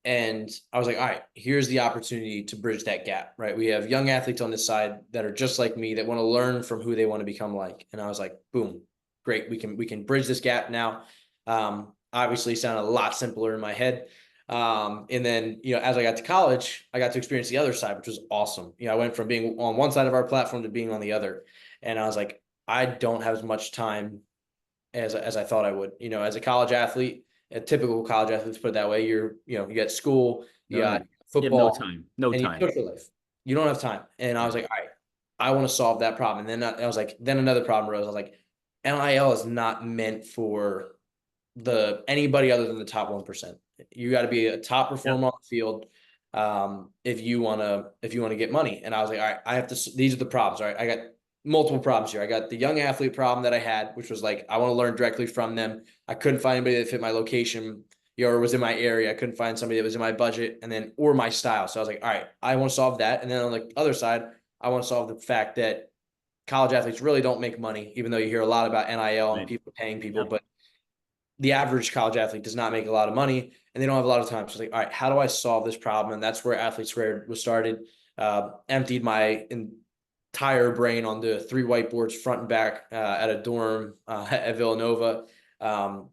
And I was like, all right, here's the opportunity to bridge that gap, right? We have young athletes on this side that are just like me, that want to learn from who they want to become like. And I was like, boom, great. We can bridge this gap now. Obviously sounded a lot simpler in my head. And then, as I got to college, I got to experience the other side, which was awesome. I went from being on one side of our platform to being on the other. And I was like, I don't have as much time as I thought I would. As a college athlete, a typical college athlete, let's put it that way, you got school, you got You have no football, time. No and you time. social life. You don't have time. And I was like, all right, I want to solve that problem. And then I was like, then another problem arose. I was like, NIL is not meant for anybody other than the top 1%. You got to be a top performer on the field if you want to get money. And I was like, all right, I have to, these are the problems. All right, I got multiple problems here. I got the young athlete problem that I had, which was like, I want to learn directly from them. I couldn't find anybody that fit my location, or was in my area. I couldn't find somebody that was in my budget or my style. So I was like, all right, I want to solve that. And then on the other side, I want to solve the fact that college athletes really don't make money, even though you hear a lot about NIL and people paying people, but the average college athlete does not make a lot of money and they don't have a lot of time. So like, all right, how do I solve this problem? And that's where Athlete Squared was started. Emptied my entire brain onto 3 whiteboards front and back at a dorm at Villanova. And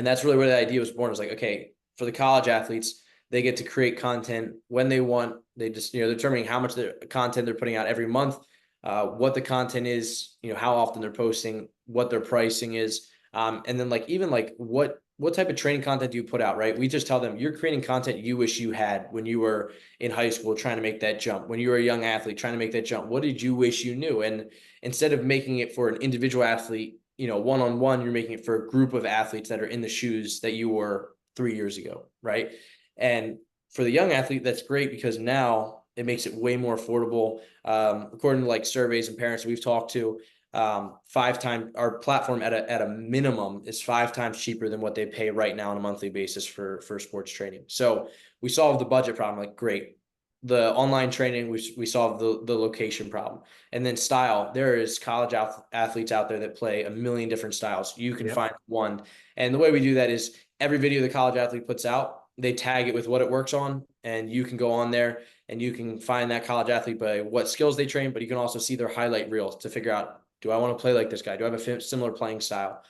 that's really where the idea was born. It was like, okay, for the college athletes, they get to create content when they want. They just, determining how much content they're putting out every month, what the content is, how often they're posting, what their pricing is. And then what type of training content do you put out, right? We just tell them you're creating content you wish you had when you were in high school trying to make that jump, when you were a young athlete trying to make that jump. What did you wish you knew? And instead of making it for an individual athlete, one-on-one, you're making it for a group of athletes that are in the shoes that you were 3 years ago, right? And for the young athlete, that's great because now it makes it way more affordable. According to like surveys and parents that we've talked to, 5 times our platform at a minimum is 5 times cheaper than what they pay right now on a monthly basis for sports training. So we solved the budget problem. Like, great. the online training, we solved the location problem. And then style, there is college athletes out there that play a million different styles. You can find one. And the way we do that is every video the college athlete puts out, they tag it with what it works on, and you can go on there and you can find that college athlete by what skills they train, but you can also see their highlight reels to figure out, do I want to play like this guy? Do I have a similar playing style?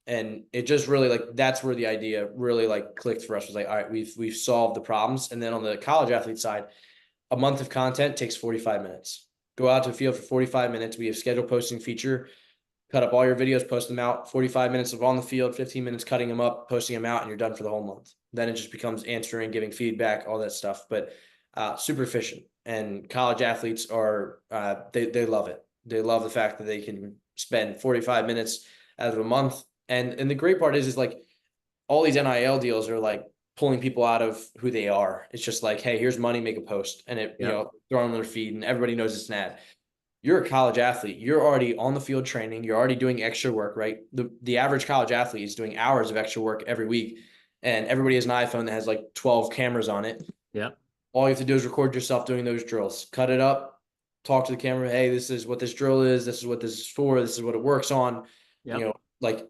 And it just really, like, that's where the idea really like clicked for us, was like, all right, we've solved the problems. And then on the college athlete side, a month of content takes 45 minutes. Go out to the field for 45 minutes. We have scheduled posting feature, cut up all your videos, post them out, 45 minutes of on the field, 15 minutes cutting them up, posting them out, and you're done for the whole month. Then it just becomes answering, giving feedback, all that stuff. But super efficient. And college athletes are, they love it. They love the fact that they can spend 45 minutes out of a month. And the great part is like all these NIL deals are like pulling people out of who they are. It's just like, hey, here's money, make a post, and it, throw on their feed, and everybody knows it's an ad. You're a college athlete. You're already on the field training. You're already doing extra work, right? The average college athlete is doing hours of extra work every week, and everybody has an iPhone that has like 12 cameras on it. Yeah. All you have to do is record yourself doing those drills, cut it up, talk to the camera. Hey, this is what this drill is. This is what this is for. This is what it works on. Like,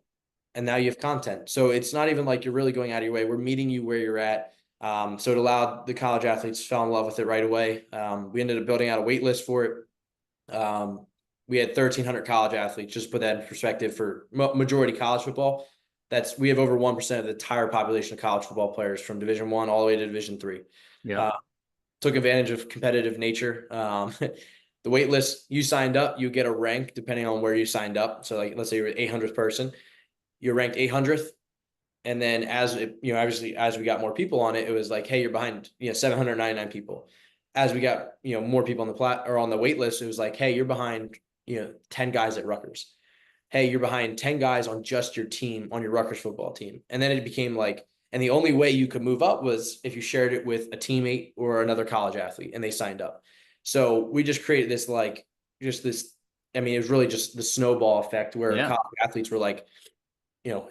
and now you have content. So it's not even like you're really going out of your way. We're meeting you where you're at. So it allowed the college athletes fell in love with it right away. We ended up building out a wait list for it. We had 1,300 college athletes. Just put that in perspective for majority college football. We have over 1% of the entire population of college football players from Division I all the way to Division III. Yeah. Took advantage of competitive nature. The wait list, you signed up, you get a rank depending on where you signed up. So like, let's say you're 800th person, you're ranked 800th. And then obviously as we got more people on it, it was like, hey, you're behind, 799 people. As we got, more people on on the wait list, it was like, hey, you're behind, 10 guys at Rutgers. Hey, you're behind 10 guys on just your team, on your Rutgers football team. And then it became like, and the only way you could move up was if you shared it with a teammate or another college athlete and they signed up. So we just created this, like, just this, I mean, it was really just the snowball effect where college athletes were like,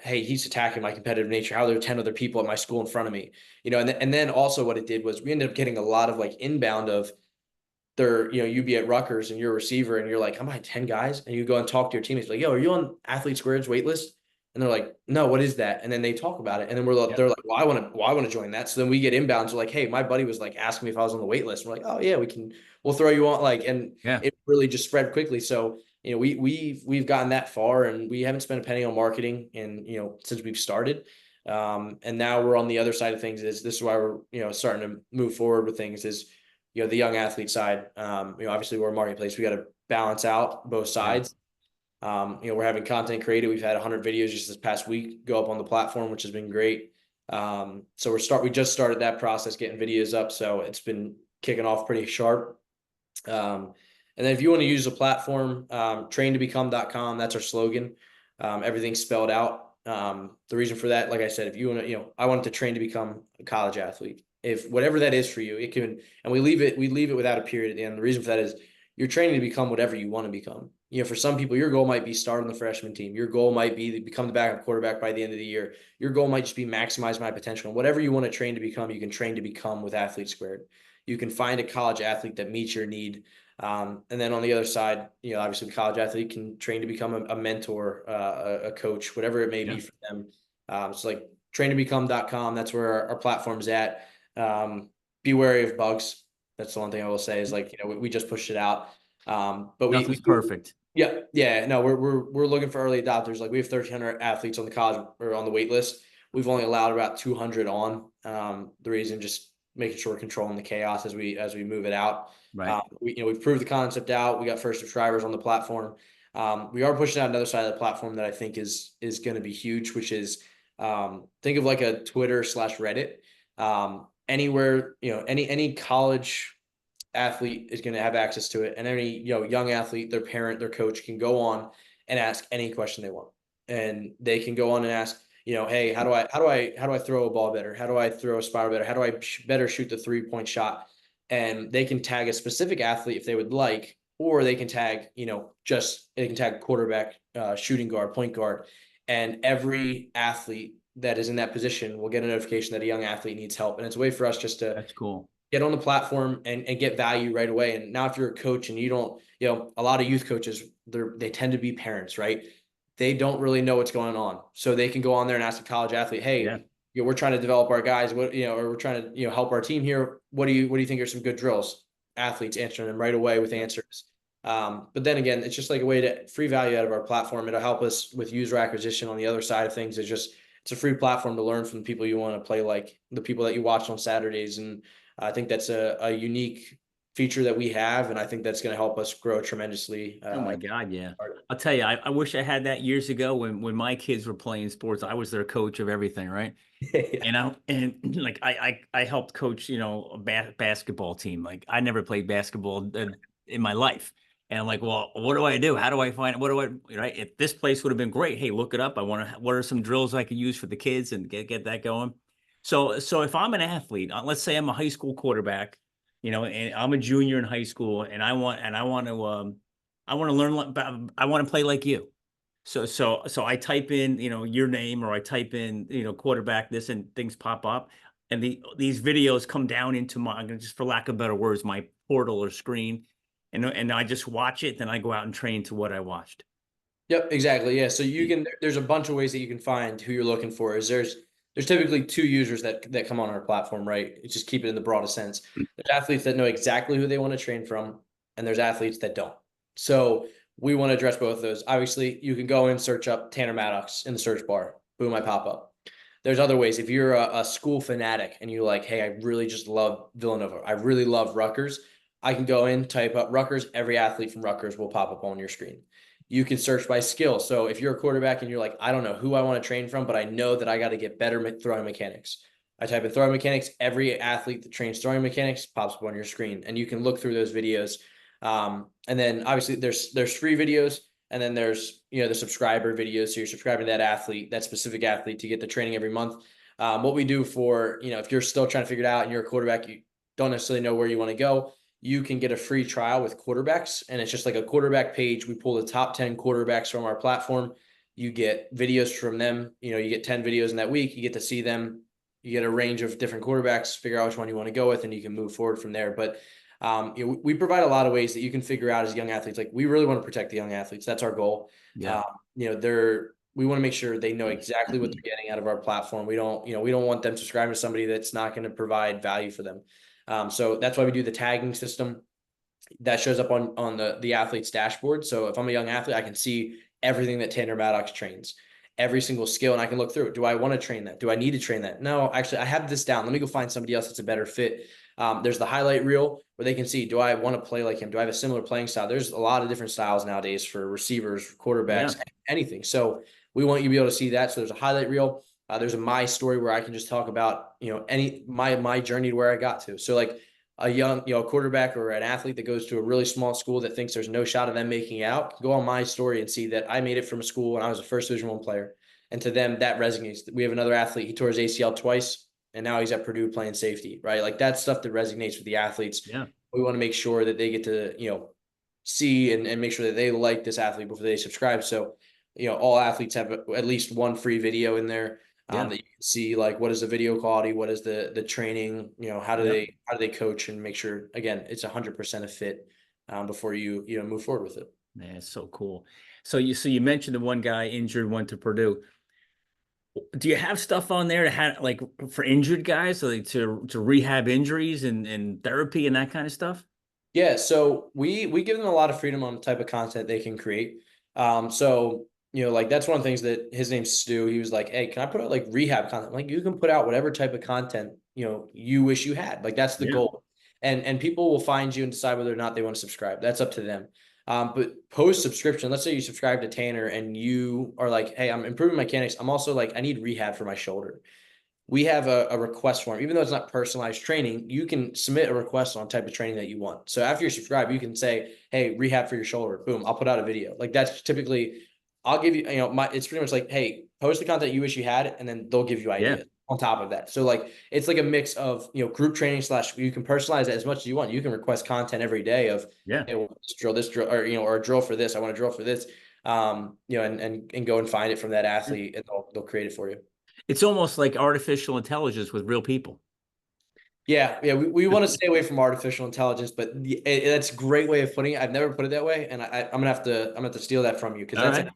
hey, he's attacking my competitive nature. How are there 10 other people at my school in front of me? And then also what it did was we ended up getting a lot of like inbound of you'd be at Rutgers and you're a receiver and you're like, I'm behind 10 guys. And you go and talk to your teammates like, yo, are you on Athlete Squared's wait list? And they're like, no, what is that? And then they talk about it. And then they're like, well, I want to join that. So then we get inbounds. We're like, hey, my buddy was like asking me if I was on the wait list. We're like, oh yeah, we'll throw you on, like, and it really just spread quickly. So, we've gotten that far and we haven't spent a penny on marketing and, since we've started. And now we're on the other side of things. This is why we're, starting to move forward with things is, the young athlete side. Obviously we're a marketplace. We got to balance out both sides. We're having content created. We've had 100 videos just this past week go up on the platform, which has been great. So we just started that process, getting videos up. So it's been kicking off pretty sharp. And then if you want to use a platform, traintobecome.com, that's our slogan. Everything's spelled out. The reason for that, like I said, if you want to, I want to train to become a college athlete. If whatever that is for you, it can, and we leave it without a period at the end. The reason for that is you're training to become whatever you want to become. For some people, your goal might be start on the freshman team. Your goal might be to become the backup quarterback by the end of the year. Your goal might just be maximize my potential. And whatever you want to train to become, you can train to become with Athlete Squared. You can find a college athlete that meets your need. And then on the other side, obviously the college athlete can train to become a mentor, a coach, whatever it may be for them. So like traintobecome.com, that's where our platform's at. Be wary of bugs. That's the one thing I will say is like, we just pushed it out. But nothing's perfect. Yeah. No, we're looking for early adopters. Like we have 1,300 athletes on the college or on the wait list. We've only allowed about 200 on. The reason just making sure we're controlling the chaos as we move it out. Right. We've proved the concept out. We got first subscribers on the platform. We are pushing out another side of the platform that I think is going to be huge, which is think of like a Twitter / Reddit. Anywhere, any college athlete is going to have access to it, and any young athlete, their parent, their coach can go on and ask any question they want, and they can go on and ask, hey, how do I throw a ball better? How do I throw a spiral better? How do I better shoot the 3-point shot? And they can tag a specific athlete if they would like, or they can tag, they can tag quarterback, shooting guard, point guard, and every athlete that is in that position will get a notification that a young athlete needs help. And it's a way for us just to, that's cool. get on the platform and get value right away. And now if you're a coach and you don't, a lot of youth coaches, they tend to be parents, right? They don't really know what's going on. So they can go on there and ask a college athlete, Yeah. hey, we're trying to develop our guys, or we're trying to, help our team here. What do you think are some good drills? Athletes answering them right away with answers. But then again, it's just like a way to free value out of our platform. It'll help us with user acquisition on the other side of things. It's a free platform to learn from the people you want to play, like the people that you watch on Saturdays. And I think that's a unique feature that we have. And I think that's going to help us grow tremendously. Oh my God, yeah. I'll tell you, I wish I had that years ago when my kids were playing sports. I was their coach of everything, right? Yeah. And like I helped coach, a basketball team. Like I never played basketball in my life. And I'm like, well, what do I do? How do I find it? What do I, right? If this place would have been great. Hey, look it up. What are some drills I could use for the kids and get that going? So if I'm an athlete, let's say I'm a high school quarterback, and I'm a junior in high school and I want to learn, I want to play like you. So I type in, your name, or I type in, quarterback this, and things pop up, and these videos come down into my, just for lack of better words, my portal or screen, and I just watch it. Then I go out and train to what I watched. Yep, exactly. Yeah. So there's a bunch of ways that you can find who you're looking for. There's typically two users that come on our platform, right? It's just keep it in the broadest sense. There's athletes that know exactly who they want to train from, and there's athletes that don't. So we want to address both of those. Obviously, you can go and search up Tanner Maddocks in the search bar. Boom, I pop up. There's other ways. If you're a school fanatic and you're like, hey, I really just love Villanova, I really love Rutgers, I can go in, type up Rutgers. Every athlete from Rutgers will pop up on your screen. You can search by skill. So if you're a quarterback and you're like, I don't know who I want to train from, but I know that I got to get better throwing mechanics. I type in throwing mechanics. Every athlete that trains throwing mechanics pops up on your screen, and you can look through those videos. And then obviously there's free videos, and then there's the subscriber videos. So you're subscribing to that athlete, that specific athlete, to get the training every month. What we do for if you're still trying to figure it out and you're a quarterback, you don't necessarily know where you want to go, you can get a free trial with quarterbacks, and it's just like a quarterback page. We pull the top 10 quarterbacks from our platform. You get videos from them. You get 10 videos in that week. You get to see them. You get a range of different quarterbacks, figure out which one you want to go with, and you can move forward from there. But we provide a lot of ways that you can figure out as young athletes. Like, we really want to protect the young athletes. That's our goal. Yeah. We want to make sure they know exactly what they're getting out of our platform. We don't want them subscribing to somebody that's not going to provide value for them. So that's why we do the tagging system that shows up on the athlete's dashboard. So if I'm a young athlete, I can see everything that Tanner Maddocks trains, every single skill, and I can look through it. Do I want to train that? Do I need to train that? No, actually, I have this down. Let me go find somebody else that's a better fit. There's the highlight reel where they can see, do I want to play like him? Do I have a similar playing style? There's a lot of different styles nowadays for receivers, for quarterbacks, Yeah. anything. So we want you to be able to see that. So there's a highlight reel. There's a my story where I can just talk about my journey to where I got to. So like a young quarterback or an athlete that goes to a really small school that thinks there's no shot of them making it out, go on my story and see that I made it from a school and I was a first Division I player. And to them, that resonates. We have another athlete, he tore his ACL twice, and now he's at Purdue playing safety, right? Like, that's stuff that resonates with the athletes. Yeah. We want to make sure that they get to, see and make sure that they like this athlete before they subscribe. So, all athletes have at least one free video in there. Yeah. That you can see, like, what is the video quality, what is the training, how do they coach, and make sure, again, it's 100% a fit before you move forward with it. Man, it's so cool. So you mentioned the one guy injured, went to Purdue. Do you have stuff on there to have, like, for injured guys, so like to rehab injuries and therapy and that kind of stuff? Yeah, so we give them a lot of freedom on the type of content they can create. So like, that's one of the things that, his name's Stu. He was like, "Hey, can I put out like rehab content?" Like, you can put out whatever type of content you wish you had. Like, that's the Yeah. goal. And people will find you and decide whether or not they want to subscribe. That's up to them. But post subscription, let's say you subscribe to Tanner and you are like, "Hey, I'm improving mechanics. I'm also like, I need rehab for my shoulder." We have a request form. Even though it's not personalized training, you can submit a request on type of training that you want. So after you subscribe, you can say, "Hey, rehab for your shoulder." Boom, I'll put out a video. Like, that's typically, I'll give you, it's pretty much like, "Hey, post the content you wish you had," and then they'll give you Yeah. ideas on top of that. So like, it's like a mix of, group training / you can personalize it as much as you want. You can request content every day of, Yeah. "Hey, well, this drill, or a drill for this. I want a drill for this." And go and find it from that athlete, and they'll create it for you. It's almost like artificial intelligence with real people. Yeah, yeah, we want to stay away from artificial intelligence, but that's a great way of putting it. I've never put it that way, and I'm gonna have to steal that from you because All right.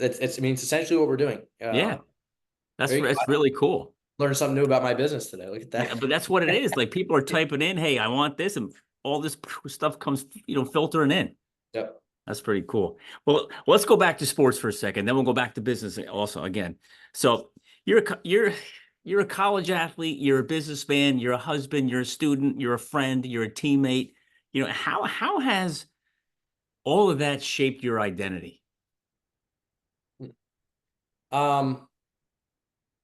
I mean, it's essentially what we're doing. Yeah. There you go. That's really cool. Learned something new about my business today. Look at Yeah, that. but that's what it is. Like people are typing in, "Hey, I want this," and all this stuff comes, filtering in. Yep. That's pretty cool. Well, let's go back to sports for a second. Then we'll go back to business also again. So you're a college athlete. You're a businessman. You're a husband. You're a student. You're a friend. You're a teammate. How has all of that shaped your identity? Um,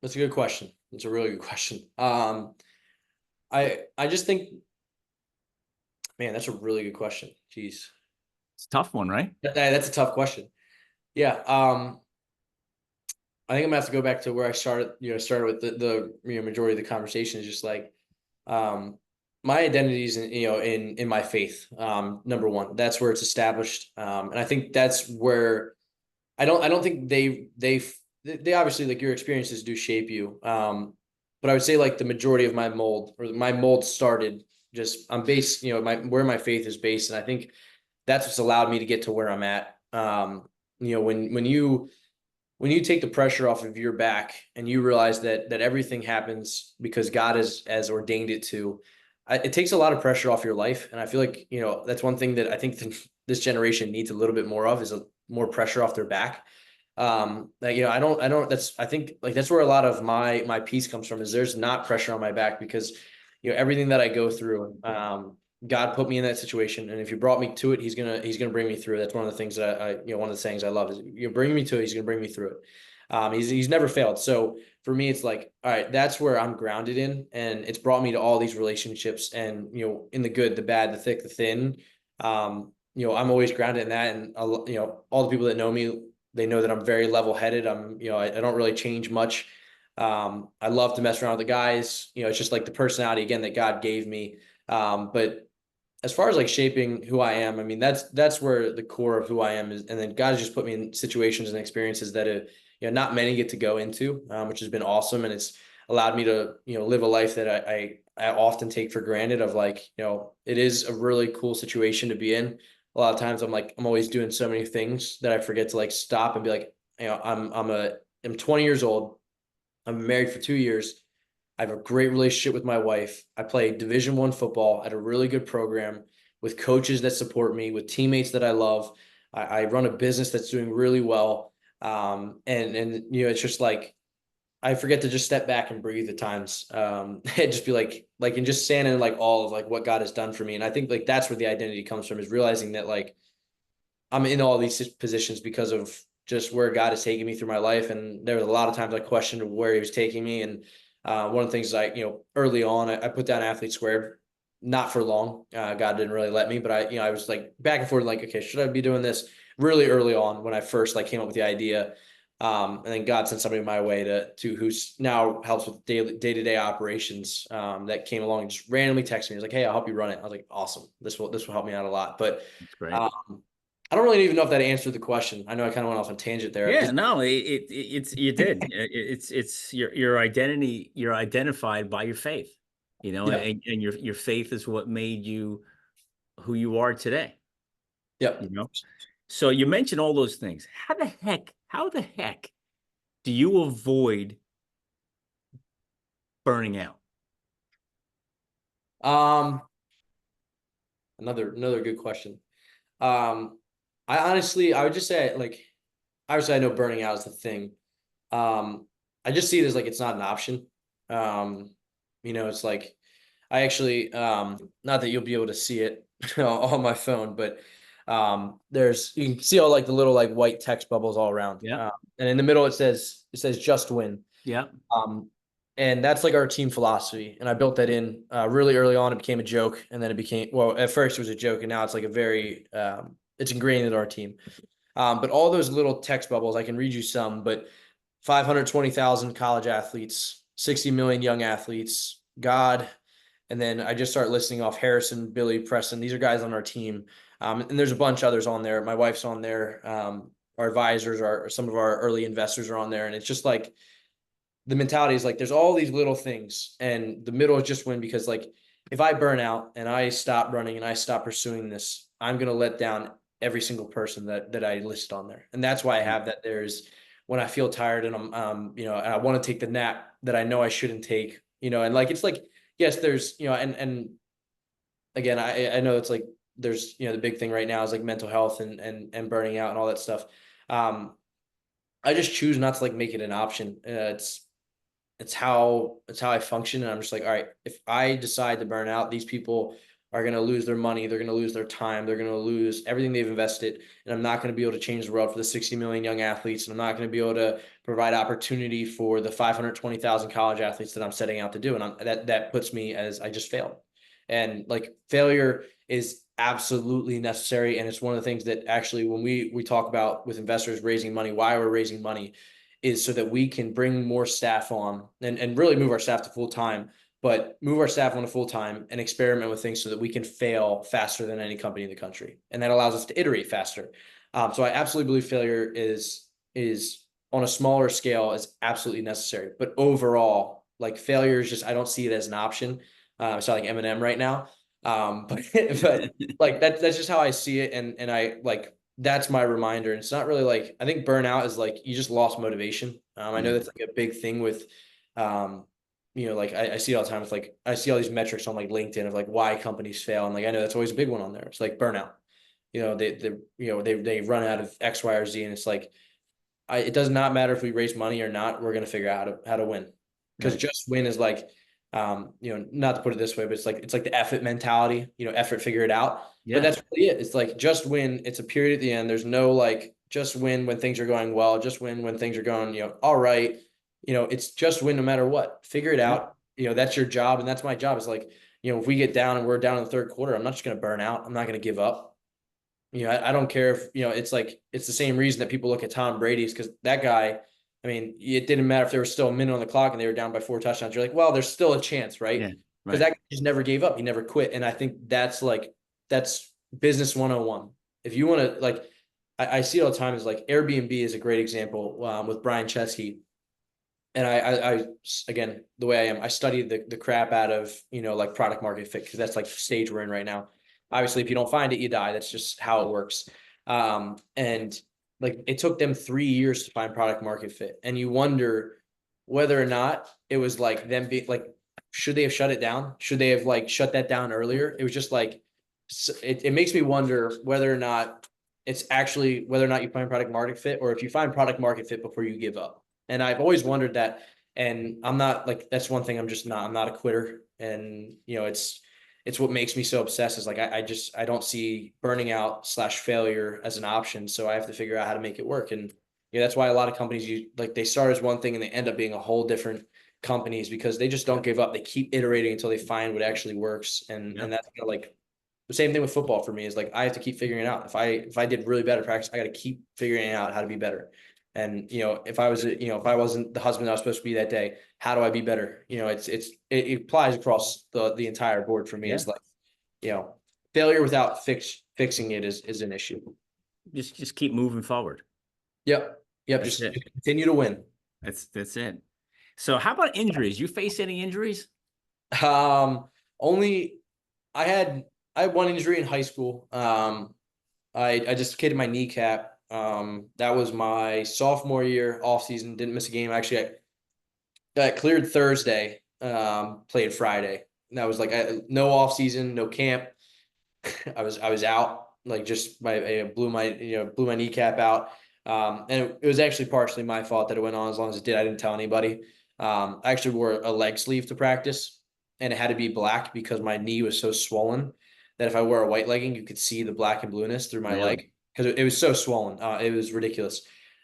that's a good question. It's a really good question. I just think, man, that's a really good question. Jeez, It's a tough one, right? that's a tough question. Yeah. I think I'm gonna have to go back to where I started. Started with the majority of the conversation is just like, um, my identity is in my faith. Number one, that's where it's established. And I think that's where I don't think they obviously, like, your experiences do shape you. But I would say like the majority of my mold started just I'm based, where my faith is based, and I think that's what's allowed me to get to where I'm at. When you take the pressure off of your back and you realize that everything happens because God has ordained it to, it takes a lot of pressure off your life. And I feel like, that's one thing that I think this generation needs a little bit more of, is more pressure off their back. I think like that's where a lot of my peace comes from, is there's not pressure on my back, because everything that I go through, God put me in that situation, and if you brought me to it, he's gonna bring me through. That's one of the things that one of the sayings I love is, you bring me to it, he's gonna bring me through it. He's never failed. So for me, it's like, all right, that's where I'm grounded in, and it's brought me to all these relationships, and in the good, the bad, the thick, the thin. I'm always grounded in that, and all the people that know me, they know that I'm very level headed. I don't really change much. I love to mess around with the guys. It's just like the personality, again, that God gave me. But as far as like shaping who I am, I mean, that's where the core of who I am is. And then God has just put me in situations and experiences that not many get to go into, which has been awesome. And it's allowed me to, live a life that I often take for granted, of like, it is a really cool situation to be in. A lot of times I'm always doing so many things that I forget to like stop and be like, I'm 20 years old. I'm married for 2 years. I have a great relationship with my wife. I play Division I football at a really good program with coaches that support me, with teammates that I love. I run a business that's doing really well. And it's just like, I forget to just step back and breathe at times. And just be like, and just stand in like all of like what God has done for me. And I think like that's where the identity comes from, is realizing that like I'm in all these positions because of just where God has taken me through my life. And there was a lot of times I questioned where he was taking me. And one of the things early on, I put down athlete squared, not for long. God didn't really let me, but I was like back and forth, like, okay, should I be doing this? Really early on when I first like came up with the idea. And then God sent somebody my way to who's now helps with day-to-day operations, that came along and just randomly texted me. He was like, hey, I'll help you run it. I was like, awesome. This will help me out a lot. But That's great. um, I don't really even know if that answered the question. I know I kind of went off on a tangent there. Yeah, no, it's you did. It's your identity. You're identified by your faith, Yeah. and your faith is what made you who you are today. Yep. You know. So you mentioned all those things. How the heck do you avoid burning out? Um, another good question. I would just say, like, obviously I know burning out is the thing. I just see it as like it's not an option. Um, it's like I actually not that you'll be able to see it on my phone, but you can see all like the little like white text bubbles all around. Yeah, And in the middle it says just win. yeah, Um, and that's like our team philosophy. And I built that in really early on. It became a joke, and then it became, well, at first it was a joke, and now it's like it's ingrained in our team. But all those little text bubbles, I can read you some, but 520,000 college athletes, 60 million young athletes, God. And then I just start listing off Harrison, Billy, Preston. These are guys on our team. And there's a bunch others on there. My wife's on there. Our advisors some of our early investors are on there. And it's just like, the mentality is like, there's all these little things and the middle is just win, because like, if I burn out and I stop running and I stop pursuing this, I'm going to let down every single person that I list on there. And that's why I have that. There's when I feel tired and I'm, and I want to take the nap that I know I shouldn't take, and like, it's like, yes, there's, and again, I know it's like, there's, the big thing right now is like mental health and burning out and all that stuff. I just choose not to like make it an option. It's how I function. And I'm just like, all right, if I decide to burn out, these people are going to lose their money. They're going to lose their time. They're going to lose everything they've invested. And I'm not going to be able to change the world for the 60 million young athletes. And I'm not going to be able to provide opportunity for the 520,000 college athletes that I'm setting out to do. And that puts me as I just failed. And like, failure is absolutely necessary. And it's one of the things that actually, when we talk about with investors raising money, why we're raising money is so that we can bring more staff on and really move our staff to full time, but move our staff on to full time and experiment with things so that we can fail faster than any company in the country. And that allows us to iterate faster. So I absolutely believe failure is on a smaller scale is absolutely necessary, but overall, like, failure is just, I don't see it as an option. I sound like Eminem right now. But like, that's just how I see it. And I like, that's my reminder. And it's not really like, I think burnout is like, you just lost motivation. I know that's like a big thing with, like I see it all the time with like, I see all these metrics on like LinkedIn of like why companies fail. And like, I know that's always a big one on there. It's like burnout, they run out of X, Y, or Z. And it's like, it does not matter if we raise money or not, we're going to figure out how to win. Because just win is like, not to put it this way, but it's like the effort mentality, effort, figure it out. But that's really it. It's like, just win. It's a period at the end. There's no like, just win when things are going well, just win when things are going, all right. It's just win no matter what. Figure it out. That's your job. And that's my job. Is like, if we get down and we're down in the third quarter, I'm not just going to burn out. I'm not going to give up. I don't care if, it's like, it's the same reason that people look at Tom Brady's, because that guy, I mean, it didn't matter if there was still a minute on the clock and they were down by 4 touchdowns. You're like, well, there's still a chance, right? Because that guy just never gave up. He never quit. And I think that's business 101. If you want to, like, I see it all the time, is like Airbnb is a great example with Brian Chesky. And I again, the way I am, I studied the crap out of, like product market fit, because that's like the stage we're in right now. Obviously, if you don't find it, you die. That's just how it works. And like, it took them 3 years to find product market fit. And you wonder whether or not it was like them being like, should they have shut it down? Should they have like shut that down earlier? It was just like, it makes me wonder whether or not it's actually whether or not you find product market fit, or if you find product market fit before you give up. And I've always wondered that. And I'm not like, that's one thing I'm not a quitter. And, it's what makes me so obsessed, is like, I don't see burning out / failure as an option. So I have to figure out how to make it work. And that's why a lot of companies they start as one thing and they end up being a whole different companies, because they just don't give up. They keep iterating until they find what actually works. And that's kind of like the same thing with football for me, is like, I have to keep figuring it out. If I did really bad at practice, I got to keep figuring out how to be better. And, if I wasn't the husband I was supposed to be that day, how do I be better? It applies across the entire board for me. It's like, failure without fixing it is an issue. Just keep moving forward. Yep. Just continue to win. That's it. So how about injuries? You face any injuries? Only I had one injury in high school. I dislocated my kneecap. That was my sophomore year off season. Didn't miss a game. Actually, I got cleared Thursday. Played Friday. And that was like no off season, no camp. I was out. Like, just blew my kneecap out. And it was actually partially my fault that it went on as long as it did. I didn't tell anybody. I actually wore a leg sleeve to practice, and it had to be black because my knee was so swollen that if I wore a white legging, you could see the black and blueness through my leg, because it was so swollen. It was ridiculous.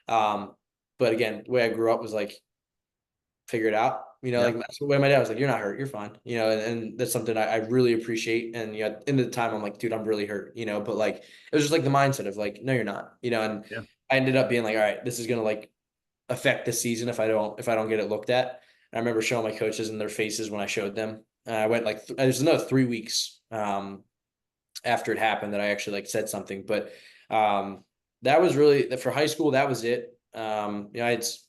But again, the way I grew up was like, figure it out. Like, that's the way my dad was like, you're not hurt, you're fine. And that's something I really appreciate. And in the time, I'm like, dude, I'm really hurt. But like, it was just like the mindset of like, no, you're not. And I ended up being like, all right, this is gonna like affect the season if I don't get it looked at. And I remember showing my coaches in their faces when I showed them. I went like there's another 3 weeks after it happened that I actually like said something. But that was really for high school. That was it. It's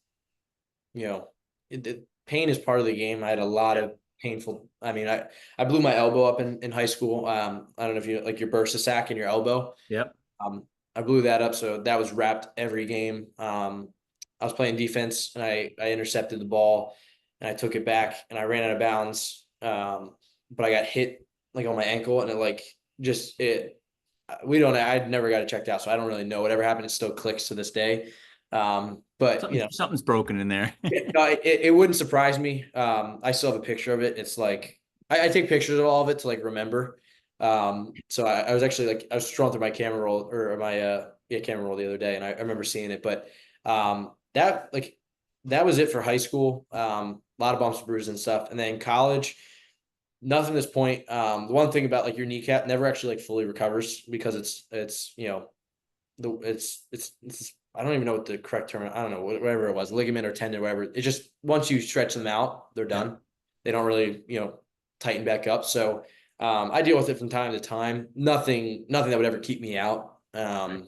the pain is part of the game. I had a lot of painful. I mean, I blew my elbow up in high school. I don't know if you like your bursa sac in your elbow. Yep. Um, I blew that up, so that was wrapped every game. I was playing defense, and I intercepted the ball, and I took it back, and I ran out of bounds. But I got hit like on my ankle, and it like just it. We don't. I'd never got it checked out, so I don't really know whatever happened. It still clicks to this day. But you know, Something's broken in there. no, it wouldn't surprise me. I still have a picture of it. It's like I take pictures of all of it to like remember. So I was actually like I was scrolling through my camera roll or my camera roll the other day, and I remember seeing it. But that like that was it for high school. A lot of bumps, bruises, and stuff, and then college. Nothing at this point. The one thing about like your kneecap never actually like fully recovers because it's you know it's I don't even know what the correct term. I don't know whatever it was, ligament or tendon, whatever. It just once you stretch them out, they're done. Yeah. They don't really tighten back up. So I deal with it from time to time. Nothing that would ever keep me out. I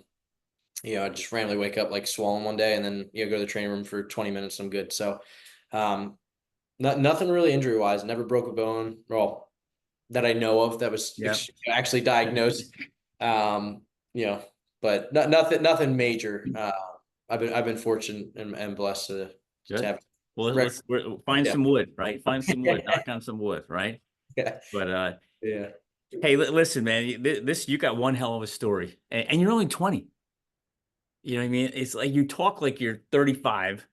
just randomly wake up like swollen one day, and then go to the training room for 20 minutes. I'm good. So nothing really injury wise. Never broke a bone. Well, that I know of that was Yeah. actually diagnosed. Um, you know, but nothing major. I've been fortunate and blessed to Good. have. Well, we'll find some wood, right? Find some wood, knock on some wood, right? Yeah. But Yeah. hey, listen, man, this you got one hell of a story, and you're only 20. You know what I mean? It's like you talk like you're 35.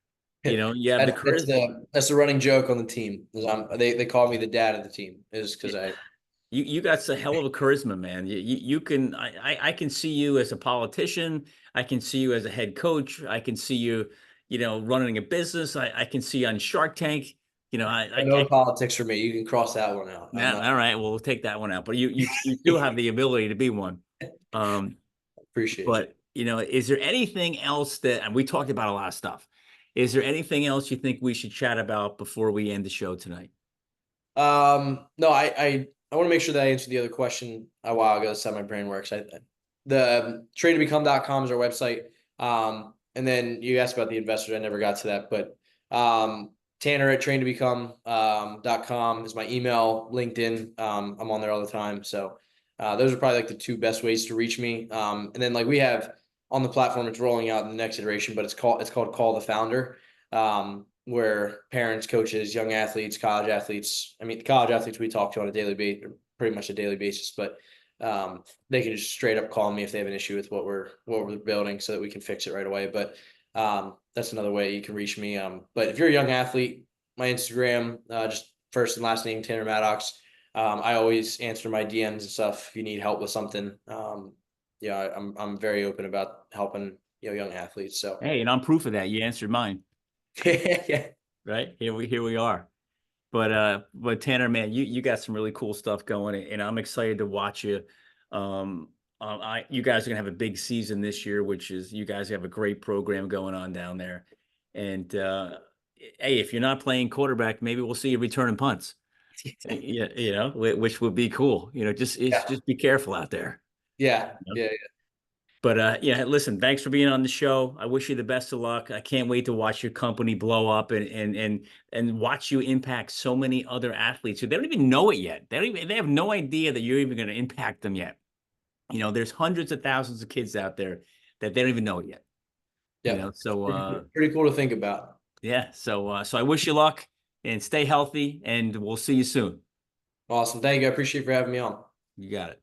You know, you have the charisma. That's the running joke on the team. They call me the dad of the team is because You got a hell of a charisma, man. You can I can see you as a politician. I can see you as a head coach. I can see you, running a business. I can see you on Shark Tank. no politics for me. You can cross that one out. I'm Nah, not all right, well, we'll take that one out. But you do have the ability to be one. Um, appreciate you. but is there anything else that, and we talked about a lot of stuff. Is there anything else you think we should chat about before we end the show tonight? No, I want to make sure that I answered the other question a while ago. That's how my brain works. The traintobecome.com is our website. And then you asked about the investors. I never got to that, but Tanner at traintobecome.com is my email, LinkedIn. I'm on there all the time. So those are probably like the two best ways to reach me. And then like we have on the platform, it's rolling out in the next iteration, but it's called Call the Founder. Where parents, coaches, young athletes, college athletes, I mean, college athletes we talk to on a daily basis, pretty much a daily basis, but they can just straight up call me if they have an issue with what we're building so that we can fix it right away. But that's another way you can reach me. But if you're a young athlete, my Instagram, just first and last name, Tanner Maddocks. I always answer my DMs and stuff if you need help with something. I'm very open about helping young athletes. So Hey, and I'm proof of that. You answered mine. yeah. Right? Here we are. But Tanner, man, you got some really cool stuff going, and I'm excited to watch you. You guys are gonna have a big season this year, which is you guys have a great program going on down there. And hey, if you're not playing quarterback, maybe we'll see you returning punts. Yeah, which would be cool. Just be careful out there. Yeah. But listen, thanks for being on the show. I wish you the best of luck. I can't wait to watch your company blow up and watch you impact so many other athletes who they don't even know it yet. They have no idea that you're even going to impact them yet. There's hundreds of thousands of kids out there that they don't even know it yet. Yeah. So pretty cool to think about. Yeah. So I wish you luck and stay healthy, and we'll see you soon. Awesome. Thank you. I appreciate you for having me on. You got it.